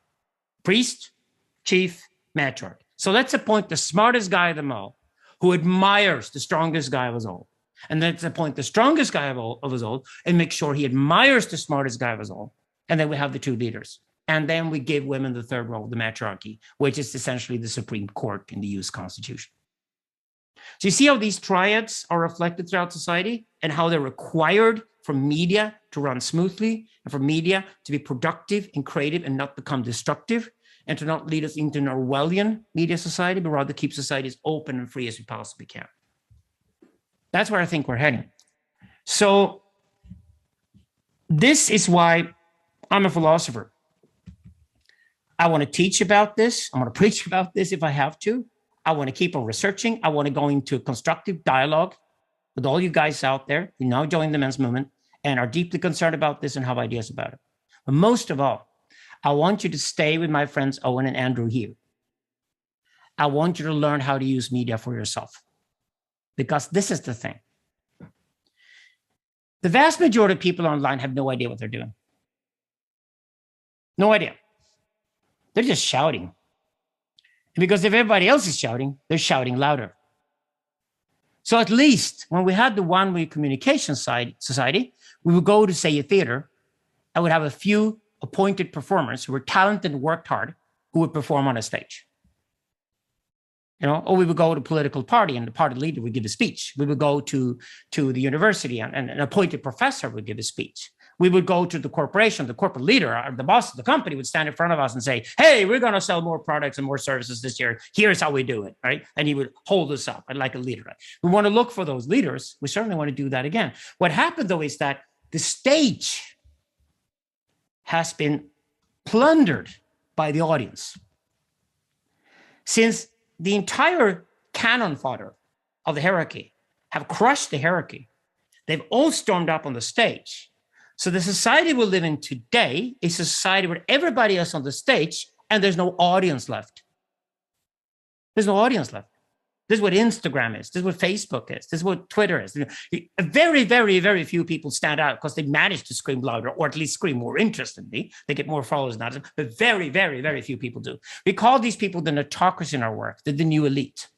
Priest, chief, matriarch. So let's appoint the smartest guy of them all, who admires the strongest guy of us all. And let's appoint the strongest guy of us all and make sure he admires the smartest guy of us all. And then we have the two leaders. And then we give women the third role, the matriarchy, which is essentially the Supreme Court in the US Constitution. So you see how these triads are reflected throughout society and how they're required for media to run smoothly and for media to be productive and creative and not become destructive and to not lead us into an Orwellian media society, but rather keep society as open and free as we possibly can. That's where I think we're heading. So this is why I'm a philosopher. I want to teach about this. I want to preach about this if I have to. I want to keep on researching. I want to go into a constructive dialogue with all you guys out there who now join the men's movement and are deeply concerned about this and have ideas about it. But most of all, I want you to stay with my friends Owen and Andrew here. I want you to learn how to use media for yourself. Because this is the thing. The vast majority of people online have no idea what they're doing. No idea. They're just shouting. And because if everybody else is shouting, they're shouting louder. So at least when we had the one-way communication society, we would go to, say, a theater. I would have a few appointed performers who were talented and worked hard who would perform on a stage. Or we would go to a political party and the party leader would give a speech. We would go to the university and an appointed professor would give a speech. We would go to the corporation, the corporate leader, or the boss of the company would stand in front of us and say, hey, we're going to sell more products and more services this year. Here's how we do it, right? And he would hold us up like a leader. Right? We want to look for those leaders. We certainly want to do that again. What happened, though, is that the stage has been plundered by the audience. Since the entire canon fodder of the hierarchy have crushed the hierarchy, they've all stormed up on the stage. So the society we live in today is a society where everybody is on the stage and there's no audience left. There's no audience left. This is what Instagram is. This is what Facebook is. This is what Twitter is. Very, very, very few people stand out because they manage to scream louder or at least scream more interestingly. They get more followers than others, but very, very, very few people do. We call these people the notocracy in our work, the new elite.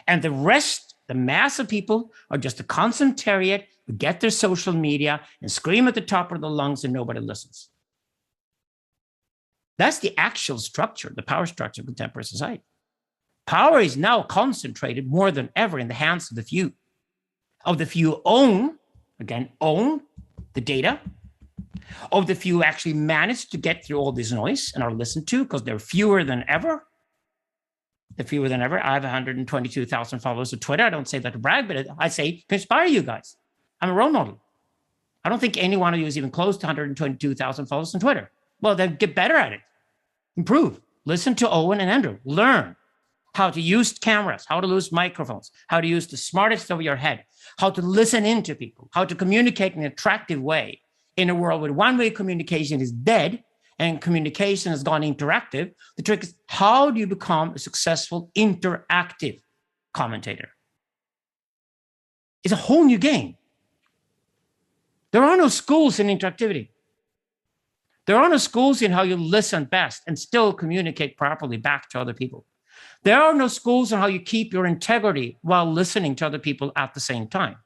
And the rest, the mass of people, are just a concentrariat who get their social media and scream at the top of their lungs and nobody listens. That's the actual structure, the power structure of contemporary society. Power is now concentrated more than ever in the hands of the few. Of the few own the data. Of the few actually manage to get through all this noise and are listened to because they're fewer than ever. They're fewer than ever. I have 122,000 followers on Twitter. I don't say that to brag, but I say to inspire you guys. I'm a role model. I don't think any one of you is even close to 122,000 followers on Twitter. Well, then get better at it. Improve. Listen to Owen and Andrew. Learn. how to use cameras, how to use microphones, how to use the smartest of your head, how to listen into people, how to communicate in an attractive way in a world where one-way communication is dead and communication has gone interactive. The trick is, how do you become a successful interactive commentator? It's a whole new game. There are no schools in interactivity. There are no schools in how you listen best and still communicate properly back to other people. There are no schools on how you keep your integrity while listening to other people at the same time.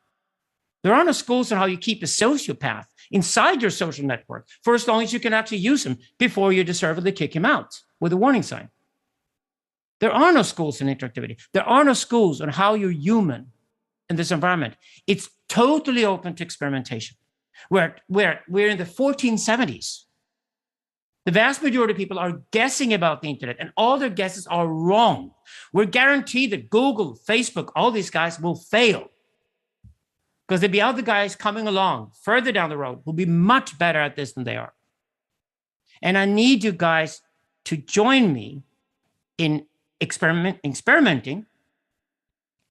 There are no schools on how you keep a sociopath inside your social network for as long as you can actually use him before you deservedly kick him out with a warning sign. There are no schools in interactivity. There are no schools on how you're human in this environment. It's totally open to experimentation. We're in the 1470s. The vast majority of people are guessing about the internet, and all their guesses are wrong. We're guaranteed that Google, Facebook, all these guys will fail, because there'll be other guys coming along further down the road who'll be much better at this than they are. And I need you guys to join me in experimenting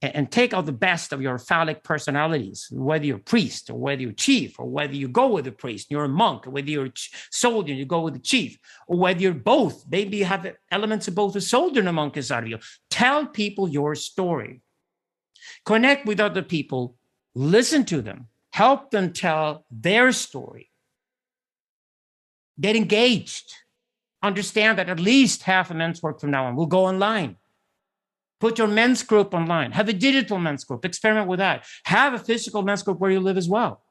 and take out the best of your phallic personalities, whether you're a priest or whether you're chief, or whether you go with a priest, you're a monk, or whether you're a soldier, you go with the chief, or whether you're both. Maybe you have elements of both a soldier and a monk inside of you. Tell people your story. Connect with other people, listen to them, help them tell their story. Get engaged. Understand that at least half of men's work from now on will go online. Put your men's group online. Have a digital men's group. Experiment with that. Have a physical men's group where you live as well.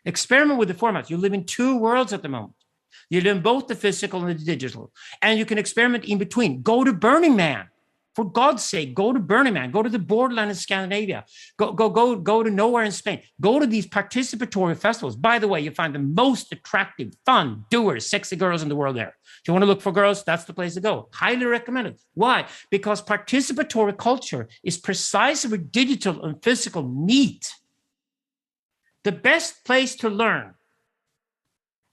Experiment with the format. You live in two worlds at the moment. You live in both the physical and the digital. And you can experiment in between. Go to Burning Man. For God's sake, go to Burning Man. Go to the borderland in Scandinavia. Go to nowhere in Spain. Go to these participatory festivals. By the way, you find the most attractive, fun, doers, sexy girls in the world there. If you want to look for girls, that's the place to go. Highly recommended. Why? Because participatory culture is precisely where digital and physical meet. The best place to learn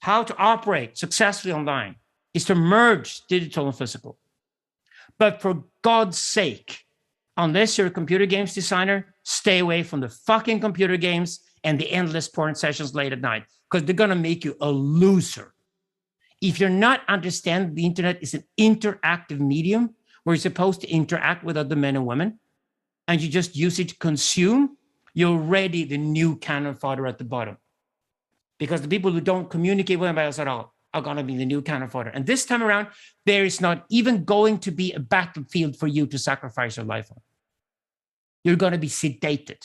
how to operate successfully online is to merge digital and physical. But for God's sake, unless you're a computer games designer, stay away from the fucking computer games and the endless porn sessions late at night, because they're going to make you a loser. If you're not understanding the internet is an interactive medium where you're supposed to interact with other men and women, and you just use it to consume, you're already the new cannon fodder at the bottom. Because the people who don't communicate with anybody else at all are going to be the new cannon fodder. And this time around, there is not even going to be a battlefield for you to sacrifice your life on. You're going to be sedated.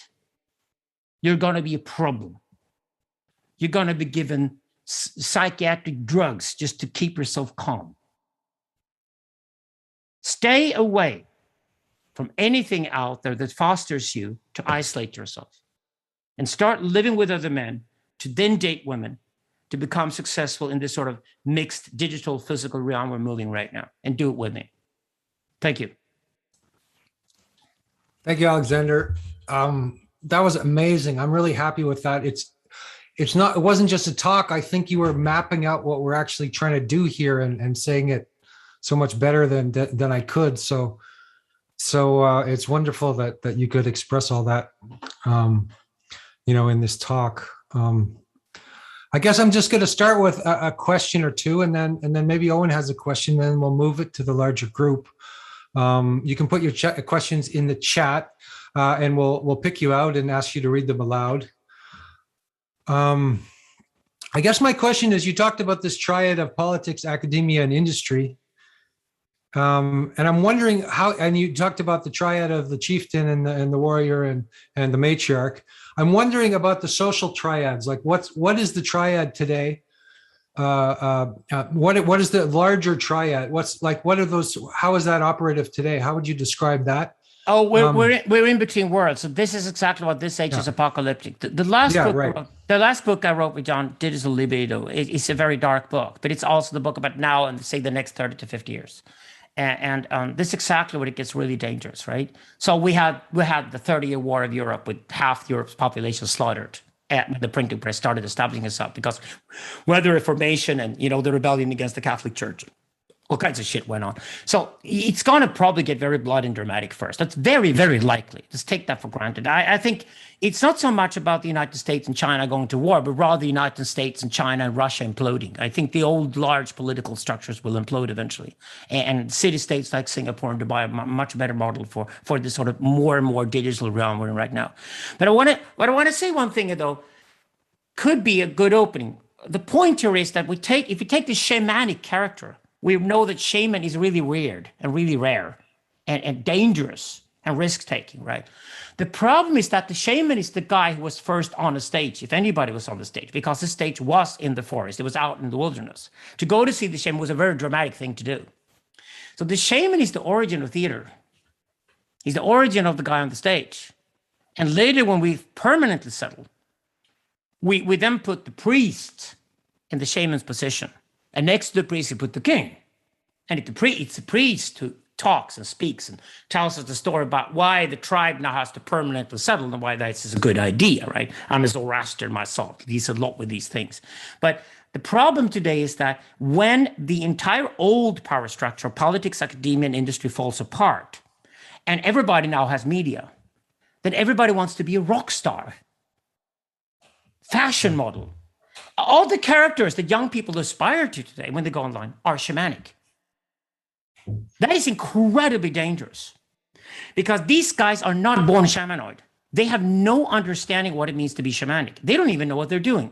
You're going to be a problem. You're going to be given psychiatric drugs just to keep yourself calm. Stay away from anything out there that fosters you to isolate yourself, and start living with other men to then date women to become successful in this sort of mixed digital physical realm we're moving right now, and do it with me. Thank you. Thank you, Alexander. That was amazing. I'm really happy with that. It wasn't just a talk. I think you were mapping out what we're actually trying to do here and saying it so much better than I could. So it's wonderful that you could express all that, in this talk. I guess I'm just going to start with a question or two, and then maybe Owen has a question, then we'll move it to the larger group. You can put your questions in the chat, and we'll pick you out and ask you to read them aloud. I guess my question is, you talked about this triad of politics, academia, and industry. And I'm wondering how, and you talked about the triad of the chieftain and the warrior and the matriarch. I'm wondering about the social triads. Like what is the triad today? What is the larger triad? What are those? How is that operative today? How would you describe that? Oh, we're in between worlds. So this is exactly what this age is apocalyptic. The last book I wrote with John Digital Libido. It's a very dark book, but it's also the book about now and say the next 30 to 50 years. And this is exactly when it gets really dangerous, right? So we had the 30-year war of Europe with half Europe's population slaughtered when the printing press started establishing itself, because weather reformation and the rebellion against the Catholic Church. all kinds of shit went on. So it's going to probably get very bloody and dramatic first. That's very, very likely. Just take that for granted. I think it's not so much about the United States and China going to war, but rather the United States and China and Russia imploding. I think the old large political structures will implode eventually. And city-states like Singapore and Dubai are a much better model for this sort of more and more digital realm we're in right now. But I want to say one thing, though, could be a good opening. The point here is that if we take the shamanic character, we know that shaman is really weird and really rare and dangerous and risk-taking, right? The problem is that the shaman is the guy who was first on the stage, if anybody was on the stage, because the stage was in the forest. It was out in the wilderness. To go to see the shaman was a very dramatic thing to do. So the shaman is the origin of theater. He's the origin of the guy on the stage. And later, when we've permanently settled, we then put the priest in the shaman's position. And next to the priest, you put the king. And it's the priest who talks and speaks and tells us the story about why the tribe now has to permanently settle and why that's a good idea, right? I'm a Zoroaster myself. He's a lot with these things. But the problem today is that when the entire old power structure, politics, academia, and industry falls apart, and everybody now has media, then everybody wants to be a rock star, fashion model. All the characters that young people aspire to today when they go online are shamanic. That is incredibly dangerous because these guys are not born shamanoid. They have no understanding what it means to be shamanic. They don't even know what they're doing.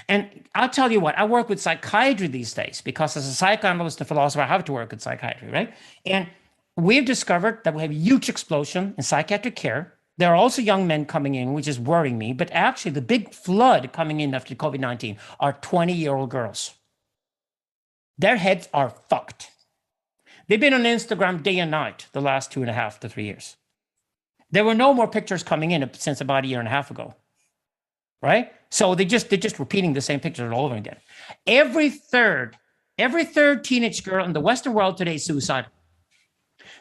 And I'll tell you what, I work with psychiatry these days because as a psychoanalyst and philosopher, I have to work with psychiatry, right? And we've discovered that we have a huge explosion in psychiatric care. There are also young men coming in, which is worrying me, but actually the big flood coming in after COVID-19 are 20-year-old girls. Their heads are fucked. They've been on Instagram day and night the last 2.5 to 3 years. There were no more pictures coming in since about 1.5 years ago, right? So they're just repeating the same pictures all over again. Every third teenage girl in the Western world today is suicidal.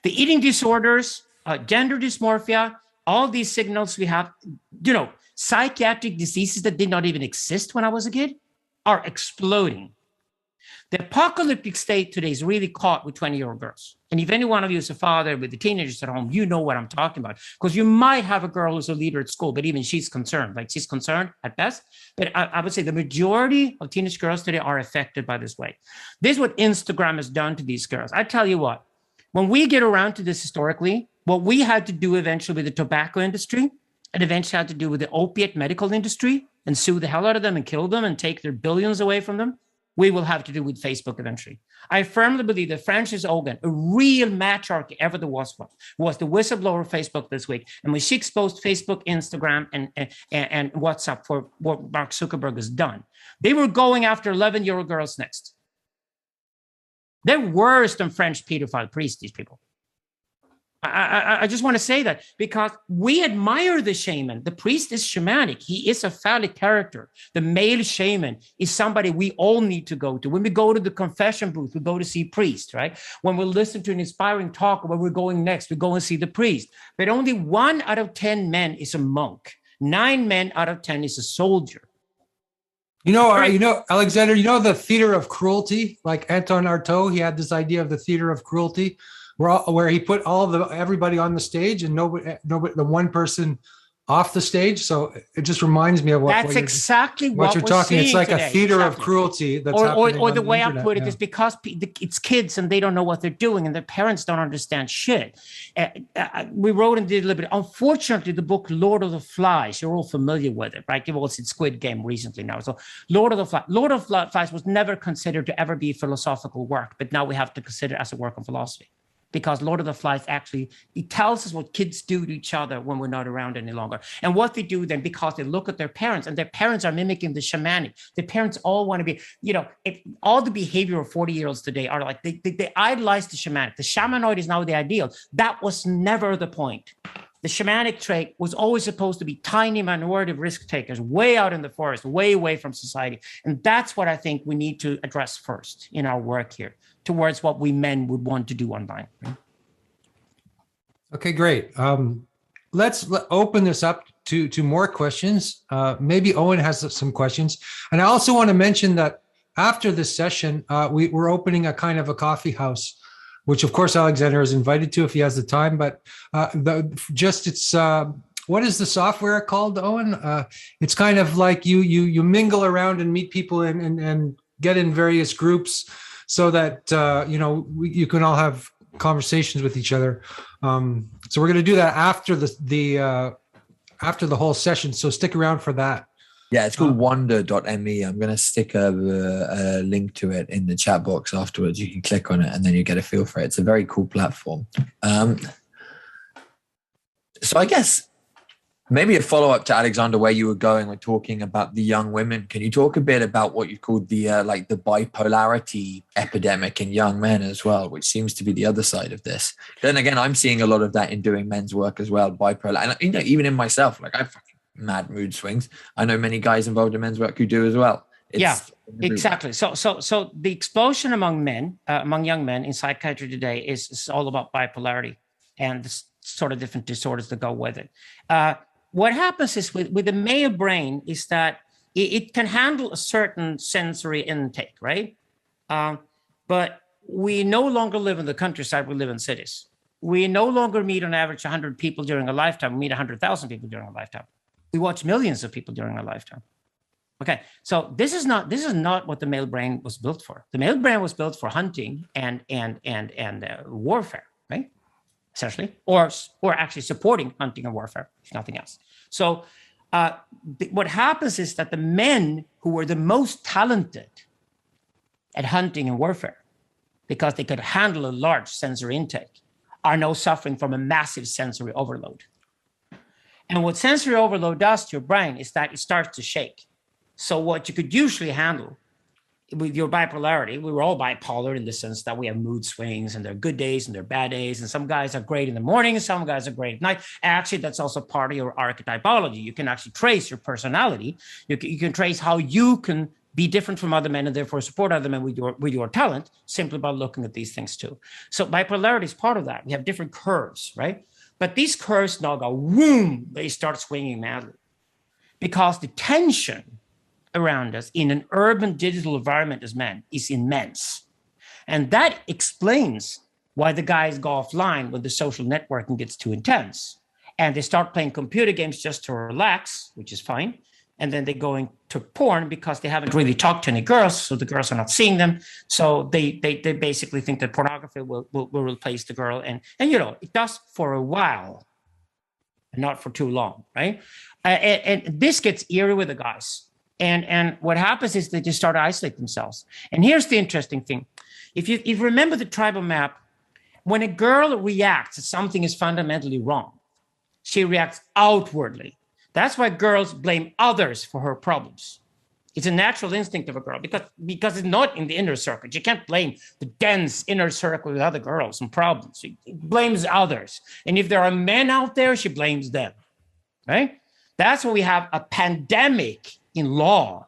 The eating disorders, gender dysmorphia, all these signals we have, psychiatric diseases that did not even exist when I was a kid are exploding. The apocalyptic state today is really caught with 20-year-old girls. And if any one of you is a father with the teenagers at home, you know what I'm talking about. Because you might have a girl who's a leader at school, but even she's concerned. Like she's concerned at best. But I would say the majority of teenage girls today are affected by this way. This is what Instagram has done to these girls. I tell you what, when we get around to this historically, what we had to do eventually with the tobacco industry, and eventually had to do with the opiate medical industry and sue the hell out of them and kill them and take their billions away from them, we will have to do with Facebook eventually. I firmly believe that Frances Hogan, a real matriarch ever there was the whistleblower of Facebook this week. And when she exposed Facebook, Instagram, and WhatsApp for what Mark Zuckerberg has done, they were going after 11-year-old girls next. They're worse than French pedophile priests, these people. I just want to say that because we admire the shaman. The priest is shamanic. He is a phallic character. The male shaman is somebody we all need to go to. When we go to the confession booth, we go to see priest, right? When we listen to an inspiring talk where we're going next, we go and see the priest. But only 1 out of 10 men is a monk. 9 men out of 10 is a soldier. Alexander, the theater of cruelty, like Anton Artaud, he had this idea of the theater of cruelty, where he put everybody on the stage and nobody, the one person off the stage. So it just reminds me of what you're talking. It's like today. A theater of cruelty that's happening or the way I put it is because it's kids and they don't know what they're doing and their parents don't understand shit. We wrote and did a little bit. Unfortunately, the book Lord of the Flies, you're all familiar with it, right? You've all seen Squid Game recently now. So Lord of the Flies was never considered to ever be philosophical work, but now we have to consider it as a work of philosophy. Because Lord of the Flies it tells us what kids do to each other when we're not around any longer. And what they do then, because they look at their parents and their parents are mimicking the shamanic. Their parents all want to be, all the behavior of 40-year-olds today are like, they idolize the shamanic. The shamanoid is now the ideal. That was never the point. The shamanic trait was always supposed to be tiny minority of risk takers, way out in the forest, way away from society. And that's what I think we need to address first in our work here, towards what we men would want to do online. Okay, great. Let's open this up to more questions. Maybe Owen has some questions. And I also want to mention that after this session, we're opening a kind of a coffee house, which of course Alexander is invited to if he has the time. But it's what is the software called, Owen? It's kind of like you mingle around and meet people and get in various groups so that you can all have conversations with each other. So we're going to do that after the whole session. So stick around for that. Yeah, it's called wonder.me. I'm going to stick a link to it in the chat box afterwards. You can click on it and then you get a feel for it. It's a very cool platform. So I guess maybe a follow-up to Alexander, where you were going with talking about the young women. Can you talk a bit about what you called the the bipolarity epidemic in young men as well, which seems to be the other side of this? Then again, I'm seeing a lot of that in doing men's work as well, bipolar. And even in myself, like I fucking mad mood swings. I know many guys involved in men's work who do as well. Exactly. So the explosion among men, among young men in psychiatry today is all about bipolarity and the sort of different disorders that go with it. What happens is with the male brain is that it can handle a certain sensory intake, right? But we no longer live in the countryside, we live in cities. We no longer meet on average 100 people during a lifetime, we meet 100,000 people during a lifetime. We watch millions of people during a lifetime. Okay, so this is not what the male brain was built for. The male brain was built for hunting and warfare, right? Essentially, or actually supporting hunting and warfare, if nothing else. So what happens is that the men who were the most talented at hunting and warfare, because they could handle a large sensory intake, are now suffering from a massive sensory overload. And what sensory overload does to your brain is that it starts to shake. So what you could usually handle with your bipolarity, we were all bipolar in the sense that we have mood swings and there are good days and there are bad days. And some guys are great in the morning and some guys are great at night. Actually, that's also part of your archetypology. You can actually trace your personality. You can trace how you can be different from other men and therefore support other men with your talent simply by looking at these things too. So bipolarity is part of that. We have different curves, right? But these curves now go, whoom, they start swinging madly because the tension around us in an urban digital environment as men is immense. And that explains why the guys go offline when the social networking gets too intense. And they start playing computer games just to relax, which is fine. And then they go into porn because they haven't really talked to any girls, so the girls are not seeing them. So they basically think that pornography will replace the girl. And it does for a while, and not for too long, right? And this gets eerie with the guys. And what happens is they just start to isolate themselves. And here's the interesting thing. If you remember the tribal map, when a girl reacts, something is fundamentally wrong. She reacts outwardly. That's why girls blame others for her problems. It's a natural instinct of a girl because it's not in the inner circle. You can't blame the dense inner circle with other girls and problems. She blames others. And if there are men out there, she blames them, right? That's why we have a pandemic in law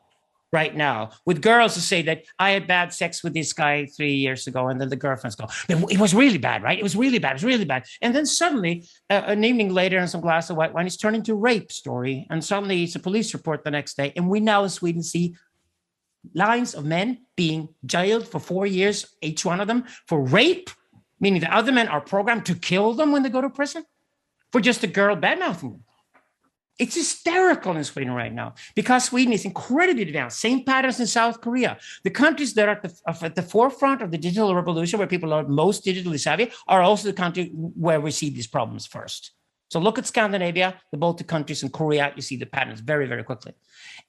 right now with girls who say that I had bad sex with this guy 3 years ago, and then the girlfriends go, it was really bad, right? It was really bad. It was really bad. And then suddenly, an evening later, and some glass of white wine, it's turned into a rape story. And suddenly, it's a police report the next day. And we now in Sweden see lines of men being jailed for 4 years, each one of them, for rape, meaning the other men are programmed to kill them when they go to prison for just a girl badmouthing them. It's hysterical in Sweden right now because Sweden is incredibly advanced. Same patterns in South Korea. The countries that are at the forefront of the digital revolution, where people are most digitally savvy, are also the country where we see these problems first. So look at Scandinavia, the Baltic countries, and Korea. You see the patterns very, very quickly.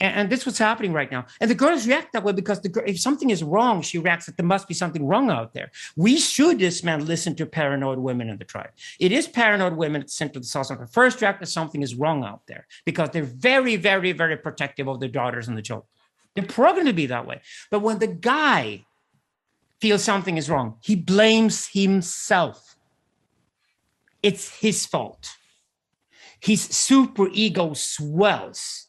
And this is what's happening right now. And the girls react that way because if something is wrong, she reacts that there must be something wrong out there. We should, as men, listen to paranoid women in the tribe. It is paranoid women at the center of the society first react that something is wrong out there because they're very, very, very protective of their daughters and the children. They're programmed to be that way. But when the guy feels something is wrong, he blames himself. It's his fault. His super ego swells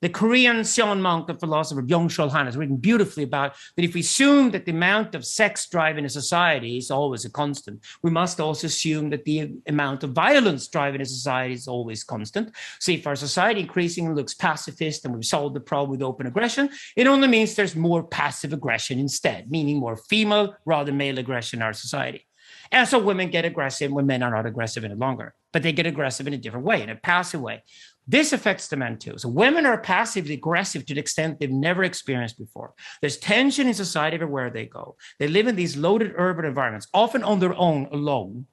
The Korean Sion monk and philosopher Byung-Chul Han has written beautifully about that if we assume that the amount of sex drive in a society is always a constant, we must also assume that the amount of violence drive in a society is always constant. So if our society increasingly looks pacifist and we've solved the problem with open aggression, it only means there's more passive aggression instead, meaning more female rather than male aggression in our society. And so women get aggressive when men are not aggressive any longer, but they get aggressive in a different way, in a passive way. This affects the men too. So women are passively aggressive to the extent they've never experienced before. There's tension in society everywhere they go. They live in these loaded urban environments, often on their own, alone.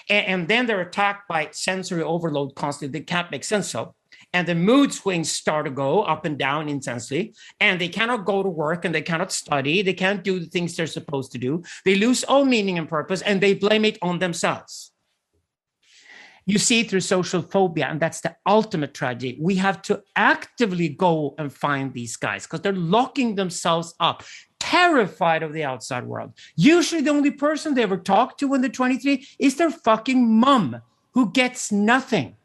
And then they're attacked by sensory overload constantly. They can't make sense of. And the mood swings start to go up and down intensely. And they cannot go to work and they cannot study. They can't do the things they're supposed to do. They lose all meaning and purpose and they blame it on themselves. You see it through social phobia, and that's the ultimate tragedy. We have to actively go and find these guys because they're locking themselves up, terrified of the outside world. Usually the only person they ever talk to when they're 23 is their fucking mom, who gets nothing.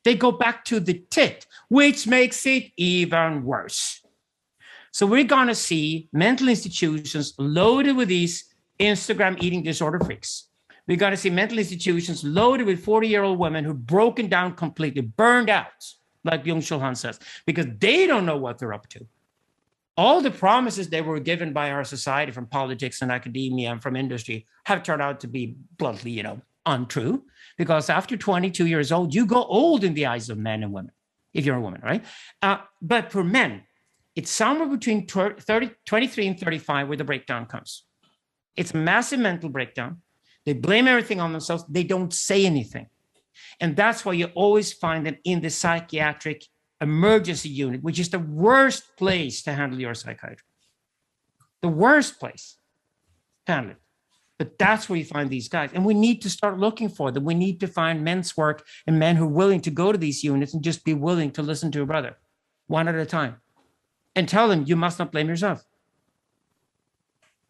They go back to the tit, which makes it even worse. So we're going to see mental institutions loaded with these Instagram eating disorder freaks. We're going to see mental institutions loaded with 40-year-old women who've broken down completely, burned out, like Byung-Chul Han says, because they don't know what they're up to. All the promises they were given by our society from politics and academia and from industry have turned out to be bluntly, untrue. Because after 22 years old, you go old in the eyes of men and women, if you're a woman, right? But for men, it's somewhere between 23 and 35 where the breakdown comes. It's a massive mental breakdown. They blame everything on themselves. They don't say anything. And that's why you always find them in the psychiatric emergency unit, which is the worst place to handle your psychiatry. The worst place to handle it. But that's where you find these guys. And we need to start looking for them. We need to find men's work and men who are willing to go to these units and just be willing to listen to a brother one at a time and tell them you must not blame yourself.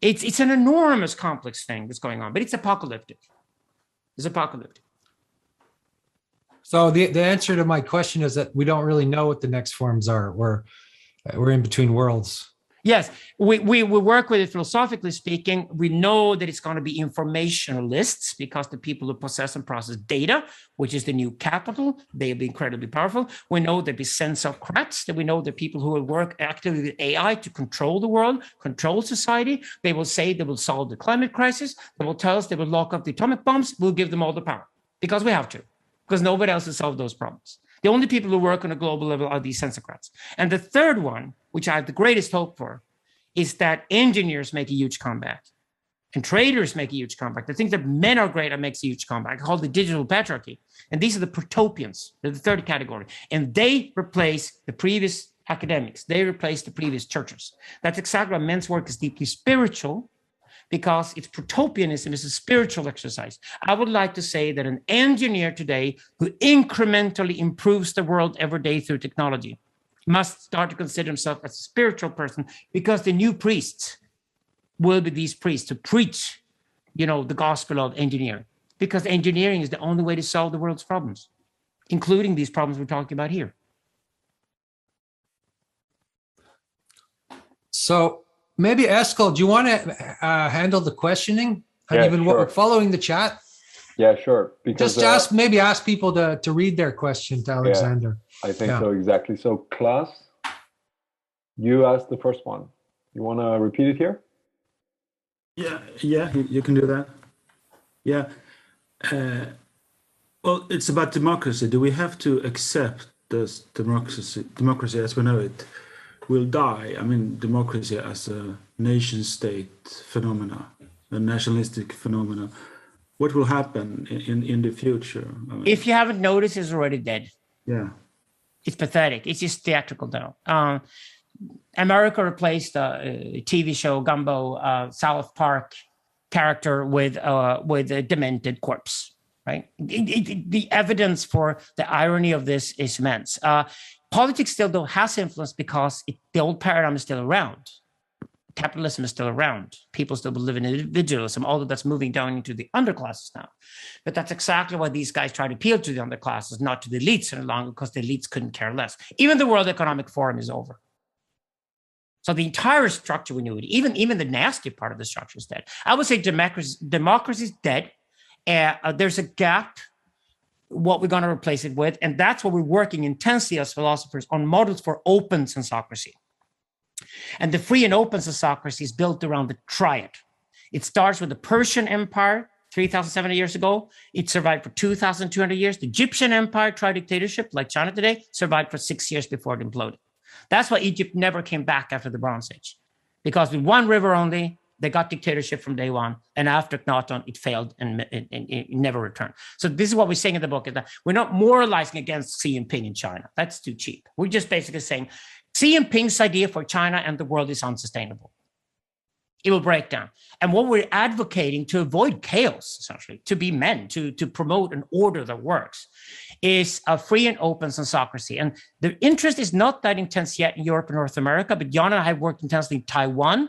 It's an enormous complex thing that's going on, but it's apocalyptic. It's apocalyptic. So the answer to my question is that we don't really know what the next forms are. We're in between worlds. Yes, we work with it philosophically speaking. We know that it's going to be informationalists because the people who possess and process data, which is the new capital, they'll be incredibly powerful. We know there'll be sensocrats, that we know the people who will work actively with AI to control the world, control society. They will say they will solve the climate crisis. They will tell us they will lock up the atomic bombs. We'll give them all the power because we have to, because nobody else has solved those problems. The only people who work on a global level are these sensocrats. And the third one, which I have the greatest hope for, is that engineers make a huge comeback and traders make a huge comeback. The things that men are great at makes a huge comeback, called the digital patriarchy. And these are the protopians, they're the third category. And they replace the previous academics. They replace the previous churches. That's exactly why men's work is deeply spiritual, because it's protopianism is a spiritual exercise. I would like to say that an engineer today who incrementally improves the world every day through technology must start to consider himself as a spiritual person, because the new priests will be these priests to preach, the gospel of engineering, because engineering is the only way to solve the world's problems, including these problems we're talking about here. So maybe Eskil, do you want to handle the questioning? Yeah, Even sure. following the chat? Yeah, sure. Because Just ask people to read their question to Alexander. I think so, exactly. So Klaas, you asked the first one. You want to repeat it here? Yeah, you can do that. Yeah. Well, it's about democracy. Do we have to accept this democracy as we know it will die? I mean, democracy as a nation state phenomena, a nationalistic phenomena. What will happen in the future? If you haven't noticed, it's already dead. Yeah. It's pathetic. It's just theatrical now. America replaced a TV show Gumbo South Park character with a demented corpse. Right. The evidence for the irony of this is immense. Politics still though has influence because the old paradigm is still around. capitalism is still around. People still believe in individualism, although that's moving down into the underclasses now. But that's exactly why these guys try to appeal to the underclasses, not to the elites any longer, because the elites couldn't care less. Even the World Economic Forum is over. So the entire structure we knew, even the nasty part of the structure is dead. I would say democracy is dead. There's a gap, what we're going to replace it with. And that's what we're working intensely as philosophers on models for open sensocracy. And the free and open sensocracy is built around the triad. It starts with the Persian Empire 3,700 years ago. It survived for 2,200 years. The Egyptian Empire, triad dictatorship, like China today, survived for 6 years before it imploded. That's why Egypt never came back after the Bronze Age. Because with one river only, they got dictatorship from day one. And after Akhenaten, it failed and it never returned. So this is what we're saying in the book, is that we're not moralizing against Xi Jinping in China. That's too cheap. We're just basically saying Xi Jinping's idea for China and the world is unsustainable. It will break down. And what we're advocating to avoid chaos, essentially, to be men, to promote an order that works, is a free and open sensocracy. And the interest is not that intense yet in Europe and North America, but Jan and I have worked intensely in Taiwan,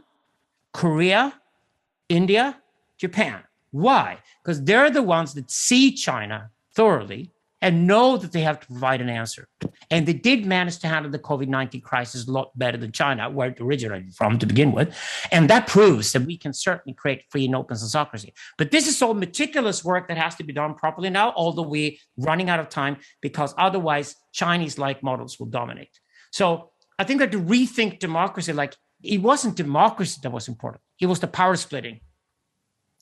Korea, India, Japan. Why? Because they're the ones that see China thoroughly and know that they have to provide an answer. And they did manage to handle the COVID-19 crisis a lot better than China, where it originated from to begin with. And that proves that we can certainly create free and open sensocracy. But this is all meticulous work that has to be done properly now, although we're running out of time, because otherwise Chinese-like models will dominate. So I think that to rethink democracy, like, it wasn't democracy that was important. It was the power splitting.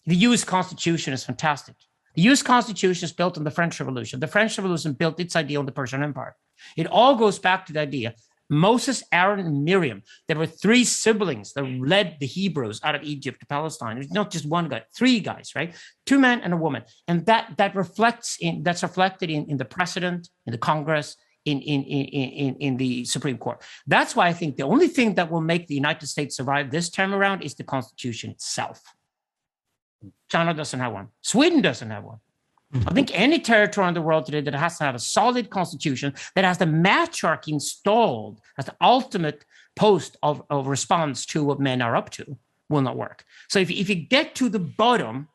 The US Constitution is fantastic. The US Constitution is built on the French Revolution. The French Revolution built its idea on the Persian Empire. It all goes back to the idea. Moses, Aaron, and Miriam, there were three siblings that led the Hebrews out of Egypt to Palestine. It's not just one guy, three guys, right? Two men and a woman. And that's reflected in the president, in the Congress, in the Supreme Court. That's why I think the only thing that will make the United States survive this time around is the Constitution itself. China doesn't have one. Sweden doesn't have one. I think any territory in the world today that has to have a solid constitution, that has the matriarchy installed as the ultimate post of response to what men are up to, will not work. So if you get to the bottom,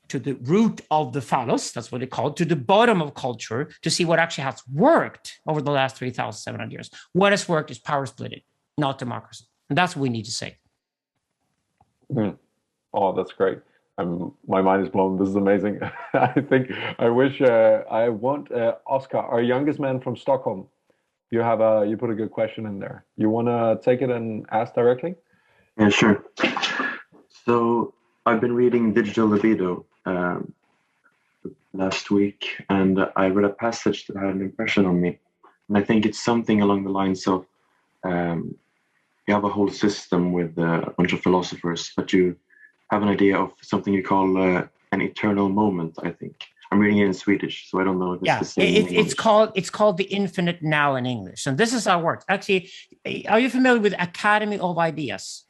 to the root of the phallus, that's what they call it, to the bottom of culture, to see what actually has worked over the last 3,700 years. What has worked is power splitting, not democracy. And that's what we need to say. Oh, that's great. My mind is blown. This is amazing. I want Oscar, our youngest man from Stockholm. You put a good question in there. You want to take it and ask directly? Yeah, sure. So I've been reading Digital Libido last week, and I read a passage that had an impression on me. And I think it's something along the lines of, you have a whole system with a bunch of philosophers, but you have an idea of something you call an eternal moment, I think. I'm reading it in Swedish, so I don't know if it's the same. It's called the infinite now in English. And this is how it works. Actually, are you familiar with Academy of Ideas?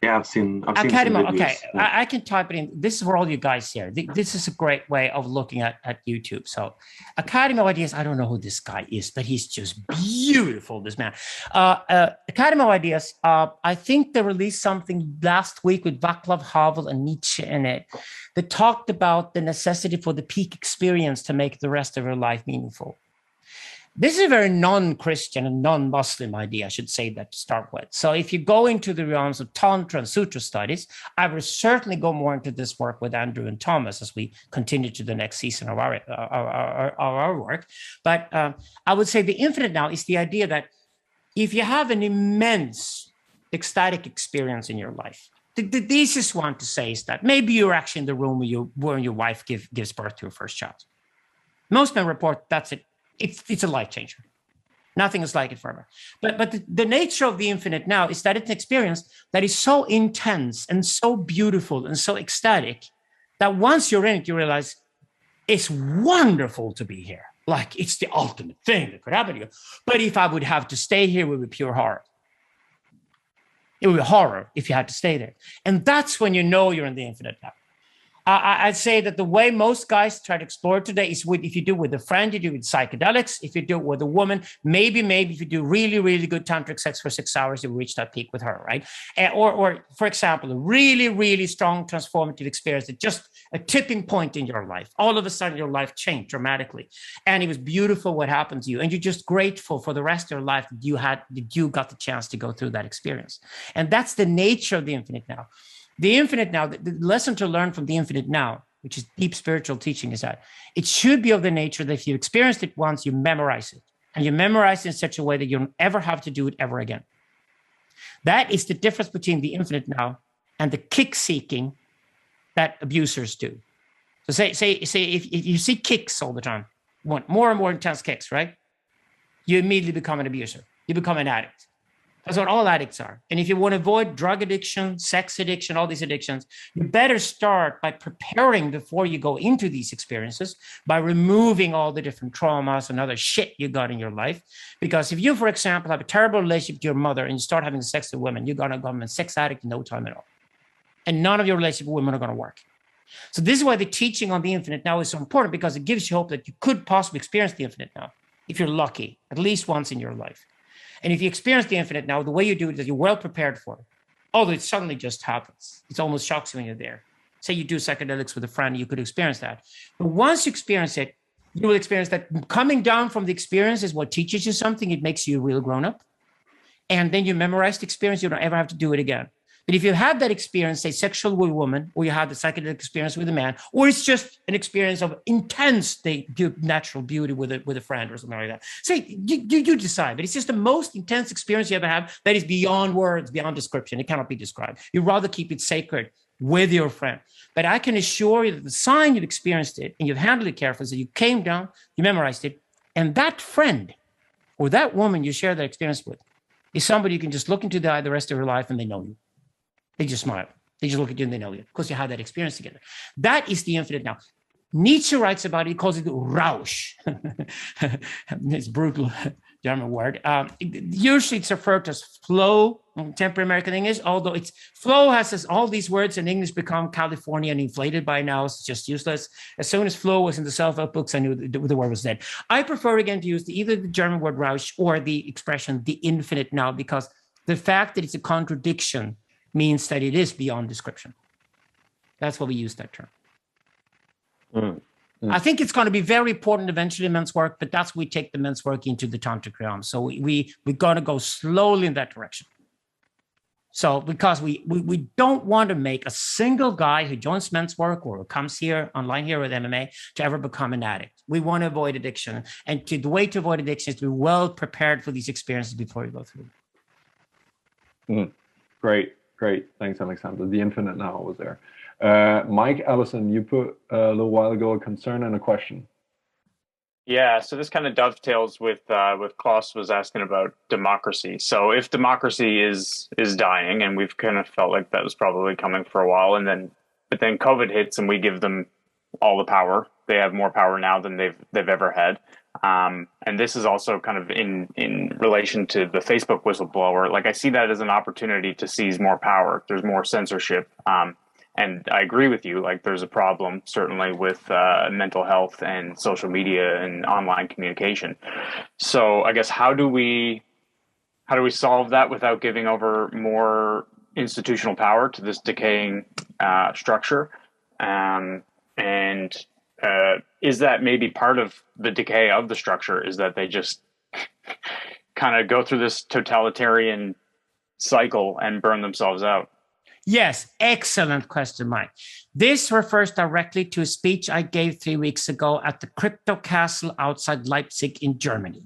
Yeah, I've seen Academy. some videos. Okay, Yeah. I can type it in. This is for all you guys here. This is a great way of looking at YouTube. So, Academy of Ideas. I don't know who this guy is, but he's just beautiful. This man. Academy of Ideas. I think they released something last week with Václav Havel and Nietzsche in it that talked about the necessity for the peak experience to make the rest of your life meaningful. This is a very non-Christian and non-Muslim idea, I should say that to start with. So if you go into the realms of Tantra and Sutra studies, I will certainly go more into this work with Andrew and Thomas as we continue to the next season of our work. But I would say the infinite now is the idea that if you have an immense ecstatic experience in your life, the easiest one to say is that maybe you're actually in the room where your wife gives birth to your first child. Most men report that's it. It's a life changer. Nothing is like it forever. But the nature of the infinite now is that it's an experience that is so intense and so beautiful and so ecstatic that once you're in it, you realize it's wonderful to be here. Like it's the ultimate thing that could happen to you. But if I would have to stay here, it would be pure horror. It would be horror if you had to stay there. And that's when you know you're in the infinite now. I'd say that the way most guys try to explore today is if you do it with a friend, you do it with psychedelics. If you do it with a woman, maybe if you do really, really good tantric sex for 6 hours, you reach that peak with her, right? Or for example, a really, really strong transformative experience, that just a tipping point in your life. All of a sudden, your life changed dramatically, and it was beautiful what happened to you, and you're just grateful for the rest of your life that you got the chance to go through that experience. And that's the nature of the infinite now. The infinite now, the lesson to learn from the infinite now, which is deep spiritual teaching, is that it should be of the nature that if you experienced it once, you memorize it. And you memorize it in such a way that you don't ever have to do it ever again. That is the difference between the infinite now and the kick seeking that abusers do. So say if you see kicks all the time, you want more and more intense kicks, right? You immediately become an abuser. You become an addict. That's what all addicts are. And if you want to avoid drug addiction, sex addiction, all these addictions, you better start by preparing before you go into these experiences, by removing all the different traumas and other shit you got in your life. Because if you, for example, have a terrible relationship with your mother and you start having sex with women, you're going to become a sex addict in no time at all. And none of your relationship with women are going to work. So this is why the teaching on the infinite now is so important, because it gives you hope that you could possibly experience the infinite now, if you're lucky, at least once in your life. And if you experience the infinite now, the way you do it is you're well prepared for it. Although it suddenly just happens. It almost shocks you when you're there. Say you do psychedelics with a friend, you could experience that. But once you experience it, you will experience that coming down from the experience is what teaches you something. It makes you a real grown-up. And then you memorize the experience. You don't ever have to do it again. But if you have that experience, say sexual with a woman, or you have the psychedelic experience with a man, or it's just an experience of intense natural beauty with a friend or something like that, say you decide. But it's just the most intense experience you ever have that is beyond words, beyond description. It cannot be described. You'd rather keep it sacred with your friend. But I can assure you that the sign you've experienced it and you've handled it carefully, so you came down, you memorized it, and that friend or that woman you share that experience with is somebody you can just look into the eye the rest of your life and they know you. They just smile. They just look at you and they know you because you had that experience together. That is the infinite now. Nietzsche writes about it. He calls it Rausch. It's brutal German word. Usually it's referred to as flow in contemporary American English, although it's flow has all these words in English become Californian inflated by now. It's just useless. As soon as flow was in the self-help books, I knew the word was dead. I prefer again to use either the German word Rausch or the expression the infinite now, because the fact that it's a contradiction means that it is beyond description. That's why we use that term. I think it's going to be very important eventually in men's work, but that's we take the men's work into the tantric realm. So we got to go slowly in that direction. So because we don't want to make a single guy who joins men's work or comes here online here with MMA to ever become an addict. We want to avoid addiction. And the way to avoid addiction is to be well prepared for these experiences before you go through them. Great. Thanks, Alexander. The infinite now was there. Mike Allison, you put a little while ago a concern and a question. Yeah, so this kind of dovetails with Klaus was asking about democracy. So if democracy is dying, and we've kind of felt like that was probably coming for a while, but then COVID hits and we give them all the power. They have more power now than they've ever had. And this is also kind of in relation to the Facebook whistleblower. Like I see that as an opportunity to seize more power. There's more censorship. And I agree with you. Like there's a problem certainly with mental health and social media and online communication. So I guess how do we solve that without giving over more institutional power to this decaying structure? Is that maybe part of the decay of the structure, is that they just kind of go through this totalitarian cycle and burn themselves out? Yes, excellent question, Mike. This refers directly to a speech I gave 3 weeks ago at the Crypto Castle outside Leipzig in Germany.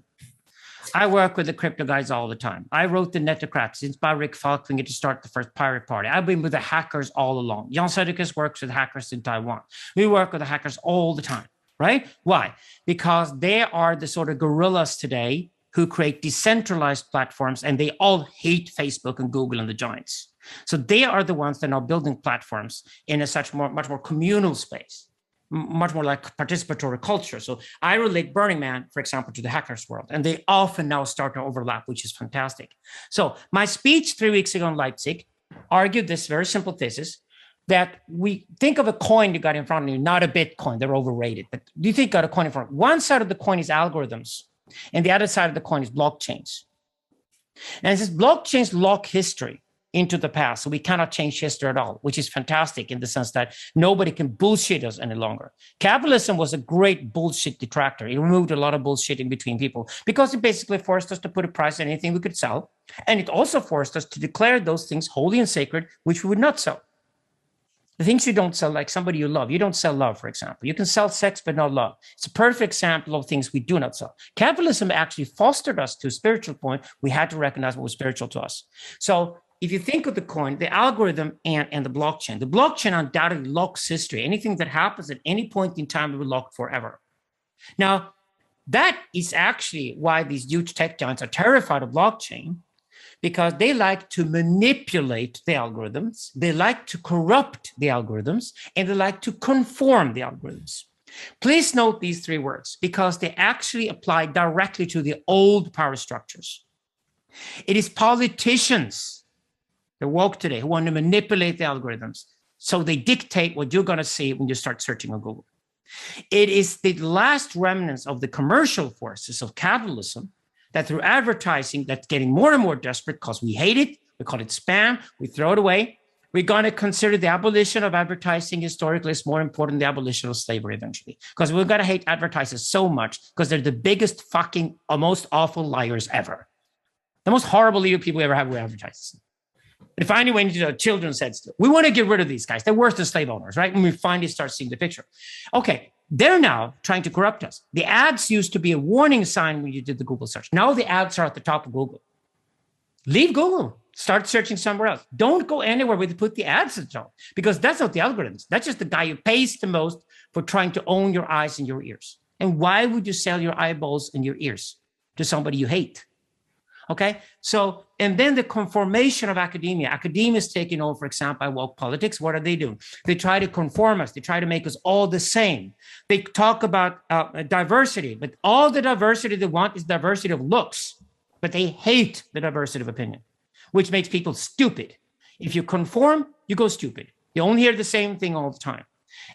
I work with the crypto guys all the time. I wrote the Netocrats, inspired Rick Falkfinger to start the first pirate party. I've been with the hackers all along. Jan Söderqvist works with hackers in Taiwan. We work with the hackers all the time, right? Why? Because they are the sort of gorillas today who create decentralized platforms, and they all hate Facebook and Google and the giants. So they are the ones that are building platforms in a much more communal space, much more like participatory culture. So I relate Burning Man, for example, to the hackers world, and they often now start to overlap, which is fantastic. So my speech 3 weeks ago in Leipzig argued this very simple thesis. that we think of a coin you got in front of you, not a Bitcoin, they're overrated. But you think got a coin in front of you. One side of the coin is algorithms, and the other side of the coin is blockchains. And since blockchains lock history into the past, so we cannot change history at all, which is fantastic in the sense that nobody can bullshit us any longer. Capitalism was a great bullshit detractor. It removed a lot of bullshitting between people because it basically forced us to put a price on anything we could sell. And it also forced us to declare those things holy and sacred, which we would not sell. The things you don't sell, like somebody you love. You don't sell love, for example. You can sell sex, but not love. It's a perfect example of things we do not sell. Capitalism actually fostered us to a spiritual point. We had to recognize what was spiritual to us. So if you think of the coin, the algorithm, and the blockchain undoubtedly locks history. Anything that happens at any point in time will be locked forever. Now, that is actually why these huge tech giants are terrified of blockchain, because they like to manipulate the algorithms, they like to corrupt the algorithms, and they like to conform the algorithms. Please note these three words, because they actually apply directly to the old power structures. It is politicians, they're woke today, who want to manipulate the algorithms, so they dictate what you're going to see when you start searching on Google. It is the last remnants of the commercial forces of capitalism that through advertising that's getting more and more desperate because we hate it, we call it spam, we throw it away. We're going to consider the abolition of advertising historically is more important than the abolition of slavery eventually, because we're going to hate advertisers so much because they're the biggest fucking, most awful liars ever. The most horrible evil people we ever have with advertisers. And finally, when children said, we want to get rid of these guys. They're worse than slave owners, right? When we finally start seeing the picture. Okay, they're now trying to corrupt us. The ads used to be a warning sign when you did the Google search. Now the ads are at the top of Google. Leave Google. Start searching somewhere else. Don't go anywhere where they put the ads at the top, because that's not the algorithms. That's just the guy who pays the most for trying to own your eyes and your ears. And why would you sell your eyeballs and your ears to somebody you hate? Okay, so, and then the conformation of academia. Academia is taking over, for example, by woke politics. What are they doing? They try to conform us. They try to make us all the same. They talk about diversity, but all the diversity they want is diversity of looks, but they hate the diversity of opinion, which makes people stupid. If you conform, you go stupid. You only hear the same thing all the time.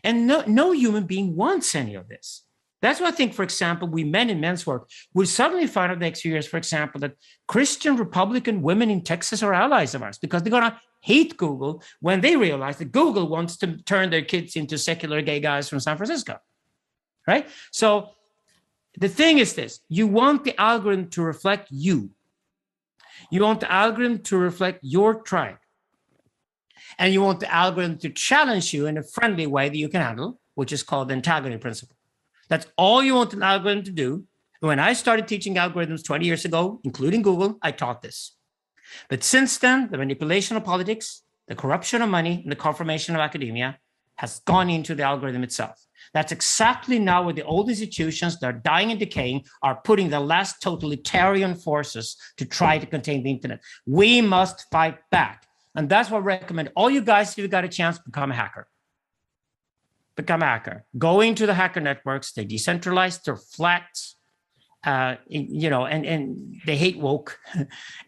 And no human being wants any of this. That's why I think, for example, we men in men's work will suddenly find out next few years, for example, that Christian Republican women in Texas are allies of ours, because they're going to hate Google when they realize that Google wants to turn their kids into secular gay guys from San Francisco, right? So the thing is this: you want the algorithm to reflect you. You want the algorithm to reflect your tribe. And you want the algorithm to challenge you in a friendly way that you can handle, which is called the antagonism principle. That's all you want an algorithm to do. When I started teaching algorithms 20 years ago, including Google, I taught this. But since then, the manipulation of politics, the corruption of money, and the confirmation of academia has gone into the algorithm itself. That's exactly now where the old institutions that are dying and decaying are putting the last totalitarian forces to try to contain the internet. We must fight back. And that's what I recommend all you guys, if you got a chance, become a hacker. Become a hacker. Go into the hacker networks. They're decentralized. They're flat. And they hate woke,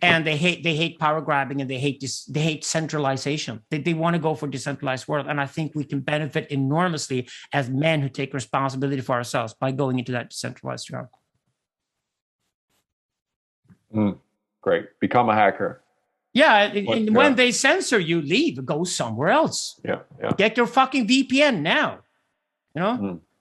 and they hate power grabbing, and they hate centralization. They want to go for a decentralized world, and I think we can benefit enormously as men who take responsibility for ourselves by going into that decentralized realm. Great. Become a hacker. Yeah, and when they censor you, leave. Go somewhere else. Yeah. Get your fucking VPN now.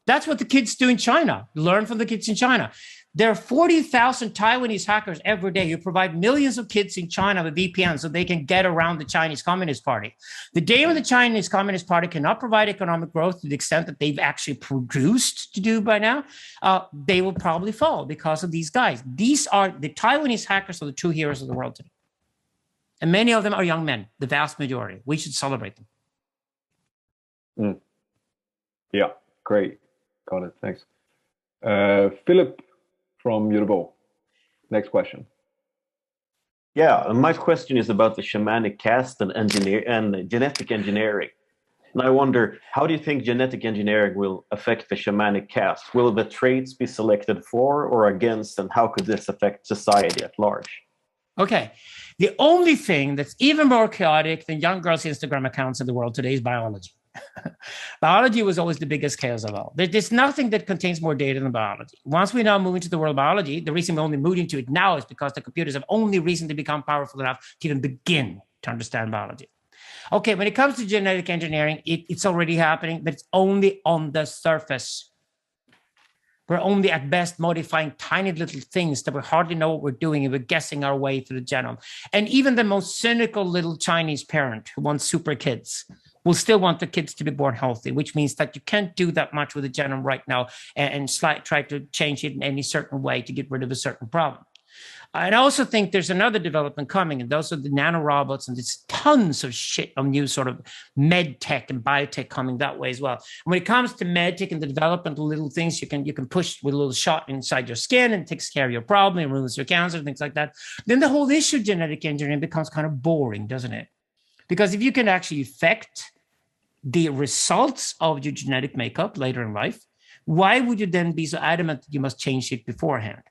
That's what the kids do in China. Learn from the kids in China. There are 40,000 Taiwanese hackers every day who provide millions of kids in China with VPN so they can get around the Chinese Communist Party. The day when the Chinese Communist Party cannot provide economic growth to the extent that they've actually produced to do by now, they will probably fall because of these guys. These are the Taiwanese hackers, are the true heroes of the world today. And many of them are young men, the vast majority. We should celebrate them. Yeah, great. Got it. Thanks. Philip from Yoruba. Next question. Yeah, my question is about the shamanic caste and genetic engineering. And I wonder, how do you think genetic engineering will affect the shamanic caste? Will the traits be selected for or against, and how could this affect society at large? Okay. The only thing that's even more chaotic than young girls' Instagram accounts in the world today is biology. Biology was always the biggest chaos of all. There's nothing that contains more data than biology. Once we now move into the world of biology, the reason we're only moving to it now is because the computers have only recently become powerful enough to even begin to understand biology. Okay, when it comes to genetic engineering, it's already happening, but it's only on the surface. We're only at best modifying tiny little things that we hardly know what we're doing, and we're guessing our way through the genome. And even the most cynical little Chinese parent who wants super kids will still want the kids to be born healthy, which means that you can't do that much with the genome right now and try to change it in any certain way to get rid of a certain problem. And I also think there's another development coming, and those are the nanorobots, and there's tons of shit on new sort of med tech and biotech coming that way as well. And when it comes to med tech and the development of little things you can push with a little shot inside your skin and takes care of your problem and removes your cancer, things like that, then the whole issue of genetic engineering becomes kind of boring, doesn't it? Because if you can actually affect the results of your genetic makeup later in life, why would you then be so adamant that you must change it beforehand?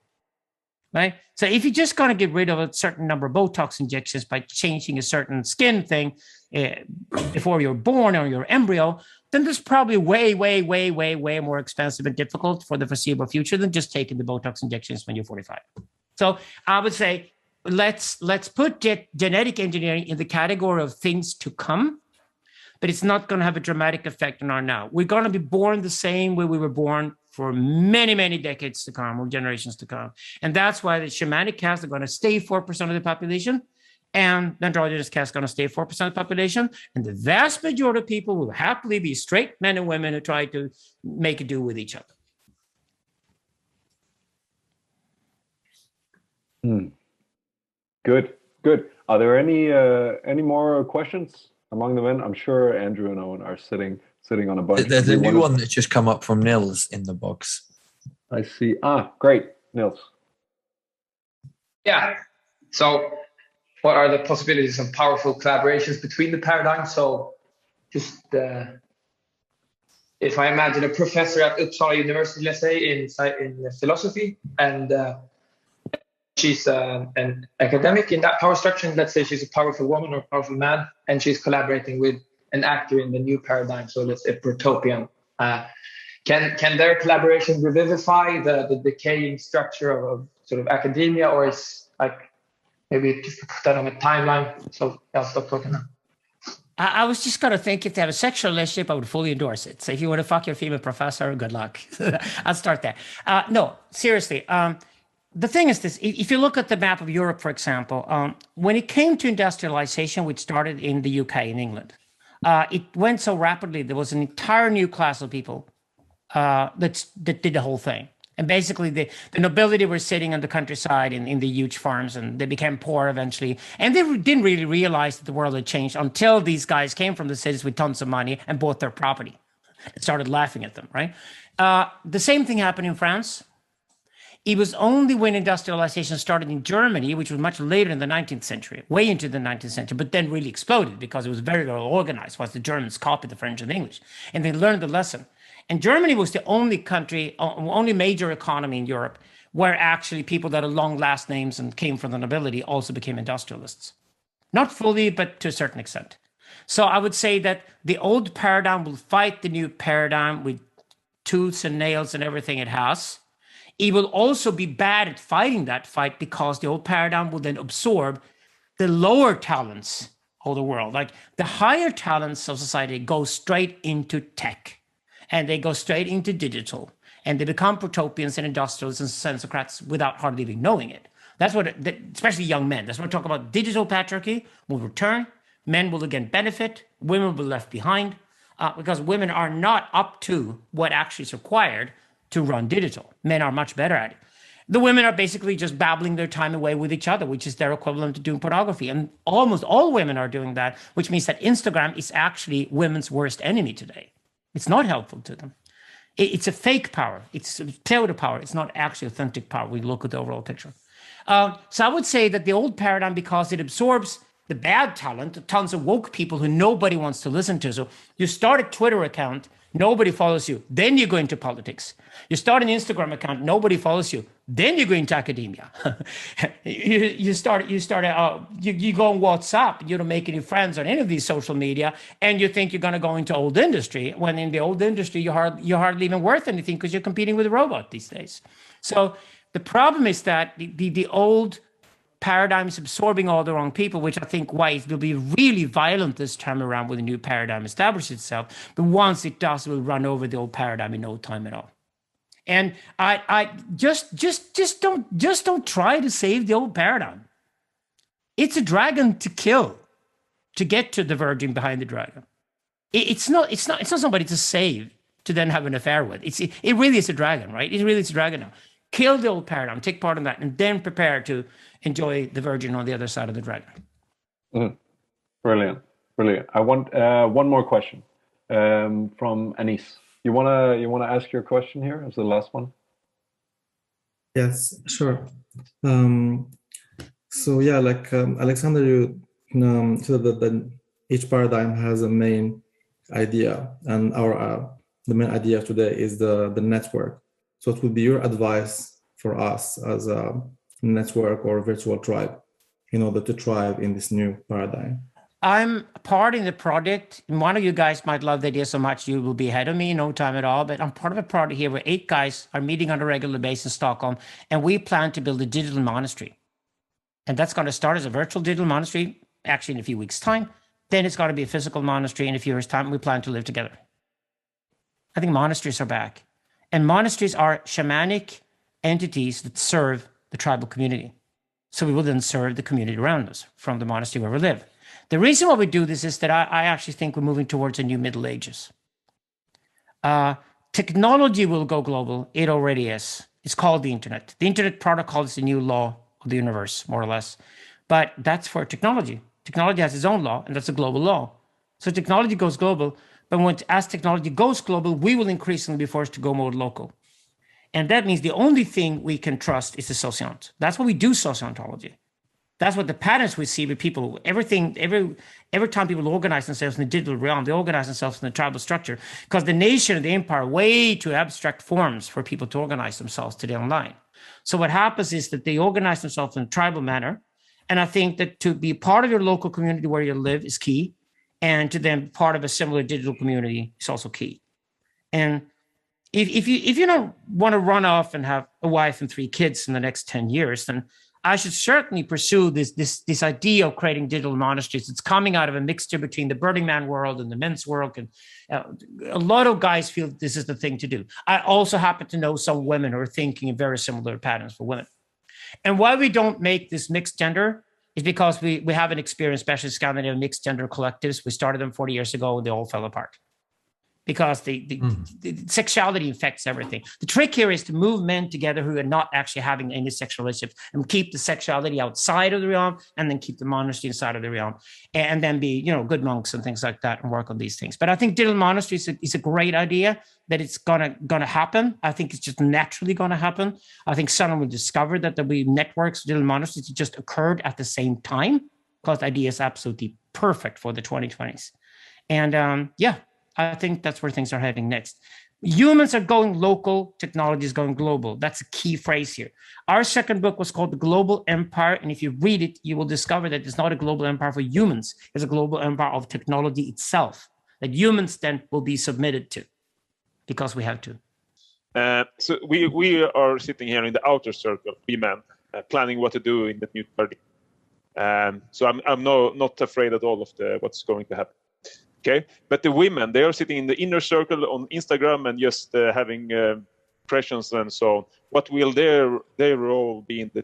Right? So if you're just going to get rid of a certain number of Botox injections by changing a certain skin thing before you're born or your embryo, then there's probably way more expensive and difficult for the foreseeable future than just taking the Botox injections when you're 45. So I would say, let's put genetic engineering in the category of things to come, but it's not going to have a dramatic effect on our now. We're going to be born the same way we were born for many decades to come, or generations to come. And that's why the shamanic caste are going to stay 4% of the population, and the androgynous caste are going to stay 4% of the population. And the vast majority of people will happily be straight men and women who try to make a do with each other. Good. Are there any more questions among the men? I'm sure Andrew and Owen are sitting on a bunch. There's a new one that's just come up from Nils in the box. I see. Great, Nils. Yeah. So, what are the possibilities of powerful collaborations between the paradigms? So, just if I imagine a professor at Uppsala University, let's say in philosophy, and she's an academic in that power structure, and let's say she's a powerful woman or a powerful man, and she's collaborating with an actor in the new paradigm, so let's say Protopian. Can their collaboration revivify the decaying structure of sort of academia, or is like maybe just put that on a timeline? So I'll stop talking now. I was just going to think, if they have a sexual relationship, I would fully endorse it. So if you want to fuck your female professor, good luck. I'll start there. No, seriously. The thing is this: if you look at the map of Europe, for example, when it came to industrialization, which started in the UK, in England, it went so rapidly. There was an entire new class of people that did the whole thing. And basically, the nobility were sitting on the countryside in the huge farms, and they became poor eventually. And they didn't really realize that the world had changed until these guys came from the cities with tons of money and bought their property. It started laughing at them, right? The same thing happened in France. It was only when industrialization started in Germany, which was much later in the 19th century, way into the 19th century, but then really exploded because it was very well organized once the Germans copied the French and English, and they learned the lesson. And Germany was the only country, only major economy in Europe where actually people that had long last names and came from the nobility also became industrialists. Not fully, but to a certain extent. So I would say that the old paradigm will fight the new paradigm with tooth and nails and everything it has. It will also be bad at fighting that fight because the old paradigm will then absorb the lower talents of the world. Like the higher talents of society go straight into tech, and they go straight into digital, and they become protopians and industrialists and sensocrats without hardly even knowing it. That's what, especially young men. That's what we talk about. Digital patriarchy will return. Men will again benefit. Women will be left behind because women are not up to what actually is required to run digital. Men are much better at it. The women are basically just babbling their time away with each other, which is their equivalent to doing pornography. And almost all women are doing that, which means that Instagram is actually women's worst enemy today. It's not helpful to them. It's a fake power. It's pseudo power. It's not actually authentic power. We look at the overall picture. So I would say that the old paradigm, because it absorbs the bad talent, tons of woke people who nobody wants to listen to. So you start a Twitter account Nobody follows you. Then you go into politics. You start an Instagram account, nobody follows you. Then you go into academia. you go on WhatsApp. You don't make any friends on any of these social media, and you think you're going to go into old industry. When in the old industry, you're hardly even worth anything because you're competing with a robot these days. So the problem is that the old paradigm is absorbing all the wrong people, which I think why it will be really violent this time around when the new paradigm establishes itself. But once it does, it will run over the old paradigm in no time at all. And I just don't try to save the old paradigm. It's a dragon to kill, to get to the virgin behind the dragon. It's not somebody to save to then have an affair with. It really is a dragon, right? It really is a dragon now. Kill the old paradigm, take part in that, and then prepare to enjoy the virgin on the other side of the dragon. Brilliant. I want one more question from Anis. You wanna ask your question here as the last one? Yes, sure. So yeah, like Alexander, you said that each paradigm has a main idea, and the main idea today is the network. So what would be your advice for us as a network or virtual tribe in order to thrive in this new paradigm? I'm part in the project. One of you guys might love the idea so much you will be ahead of me in no time at all, but I'm part of a project here where 8 guys are meeting on a regular basis in Stockholm, and we plan to build a digital monastery. And that's going to start as a virtual digital monastery, actually in a few weeks' time. Then it's going to be a physical monastery in a few years' time. We plan to live together. I think monasteries are back. And monasteries are shamanic entities that serve the tribal community. So we will then serve the community around us from the monastery where we live. The reason why we do this is that I actually think we're moving towards a new Middle Ages. Technology will go global. It already is. It's called the internet. The internet protocol is the new law of the universe, more or less. But that's for technology. Technology has its own law, and that's a global law. So technology goes global, but as technology goes global, we will increasingly be forced to go more local. And that means the only thing we can trust is the sociont. That's what we do sociontology. That's what the patterns we see with people. Every time people organize themselves in the digital realm, they organize themselves in the tribal structure because the nation and the empire are way too abstract forms for people to organize themselves today online. So what happens is that they organize themselves in a tribal manner. And I think that to be part of your local community where you live is key. And to then be part of a similar digital community is also key. And if you don't want to run off and have a wife and 3 kids in the next 10 years, then I should certainly pursue this idea of creating digital monasteries. It's coming out of a mixture between the Burning Man world and the men's world. And a lot of guys feel this is the thing to do. I also happen to know some women who are thinking in very similar patterns for women. And why we don't make this mixed gender is because we haven't experienced, especially Scandinavian mixed gender collectives. We started them 40 years ago and they all fell apart. Because the sexuality infects everything. The trick here is to move men together who are not actually having any sexual relationships and keep the sexuality outside of the realm and then keep the monastery inside of the realm and then be, good monks and things like that and work on these things. But I think digital monastery is a great idea that it's gonna happen. I think it's just naturally gonna happen. I think someone will discover that there'll be networks of digital monasteries that just occurred at the same time because the idea is absolutely perfect for the 2020s. And I think that's where things are heading next. Humans are going local, technology is going global. That's a key phrase here. Our second book was called The Global Empire. And if you read it, you will discover that it's not a global empire for humans. It's a global empire of technology itself that humans then will be submitted to because we have to. So we are sitting here in the outer circle, we men, planning what to do in the new paradigm. So I'm not afraid at all of what's going to happen. Okay, but the women, they are sitting in the inner circle on Instagram and just having impressions and so on. What will their role be in the?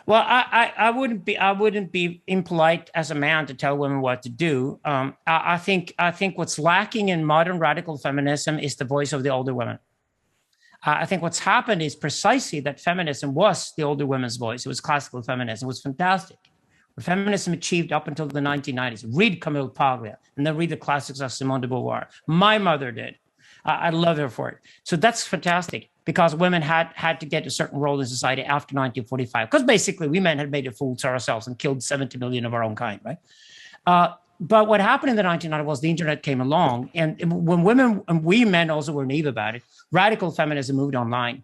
Well, I wouldn't be impolite as a man to tell women what to do. I think what's lacking in modern radical feminism is the voice of the older women. I think what's happened is precisely that feminism was the older women's voice. It was classical feminism. It was fantastic. Feminism achieved up until the 1990s. Read Camille Paglia, and then read the classics of Simone de Beauvoir. My mother did. I love her for it. So that's fantastic because women had to get a certain role in society after 1945. Because basically we men had made fools of ourselves and killed 70 million of our own kind, right? But what happened in the 1990s was the internet came along, and when women, and we men also were naive about it, radical feminism moved online.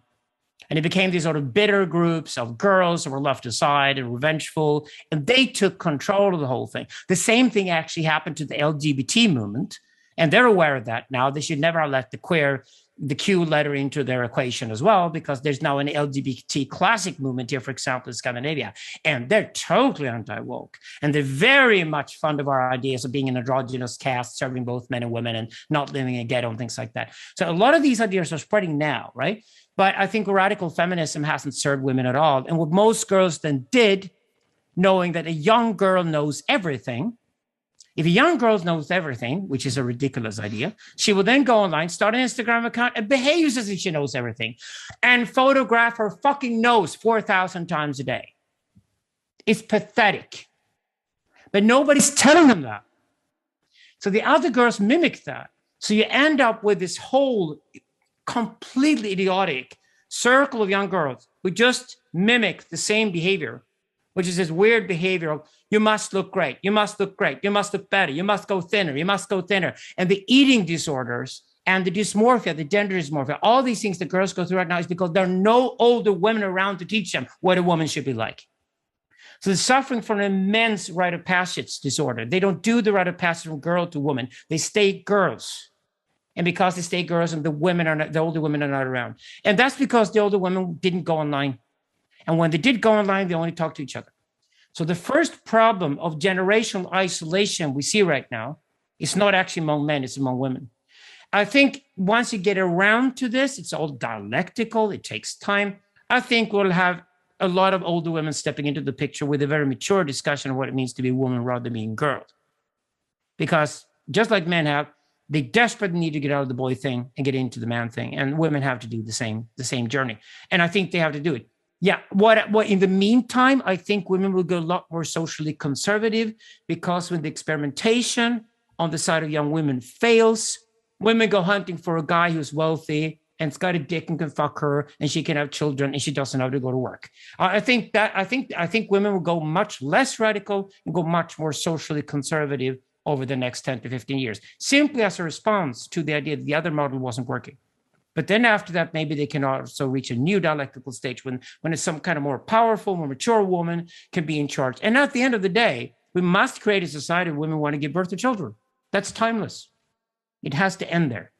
And it became these sort of bitter groups of girls who were left aside and revengeful, and they took control of the whole thing. The same thing actually happened to the LGBT movement, and they're aware of that now. They should never have let the Q letter into their equation as well, because there's now an LGBT classic movement here, for example, in Scandinavia, and they're totally anti-woke, and they're very much fond of our ideas of being an androgynous caste, serving both men and women, and not living in a ghetto and things like that. So a lot of these ideas are spreading now, right? But I think radical feminism hasn't served women at all. And what most girls then did, knowing that a young girl knows everything, if a young girl knows everything, which is a ridiculous idea, she will then go online, start an Instagram account, and behaves as if she knows everything, and photograph her fucking nose 4,000 times a day. It's pathetic. But nobody's telling them that. So the other girls mimic that. So you end up with this whole completely idiotic circle of young girls who just mimic the same behavior, which is this weird behavior of, you must look great, you must look great, you must look better, you must go thinner, you must go thinner. And the eating disorders and the dysmorphia, the gender dysmorphia, all these things that girls go through right now is because there are no older women around to teach them what a woman should be like. So they're suffering from an immense rite of passage disorder. They don't do the rite of passage from girl to woman. They stay girls. And because they stay girls and the older women are not around. And that's because the older women didn't go online. And when they did go online, they only talked to each other. So the first problem of generational isolation we see right now is not actually among men, it's among women. I think once you get around to this, it's all dialectical, it takes time. I think we'll have a lot of older women stepping into the picture with a very mature discussion of what it means to be a woman rather than being a girl. Because just like men have, they desperately need to get out of the boy thing and get into the man thing. And women have to do the same journey. And I think they have to do it. Yeah, what in the meantime, I think women will go a lot more socially conservative, because when the experimentation on the side of young women fails, women go hunting for a guy who's wealthy and's got a dick and can fuck her and she can have children and she doesn't have to go to work. I think women will go much less radical and go much more socially conservative over the next 10 to 15 years, simply as a response to the idea that the other model wasn't working. But then after that, maybe they can also reach a new dialectical stage when it's some kind of more powerful, more mature woman can be in charge. And at the end of the day, we must create a society where women want to give birth to children. That's timeless. It has to end there.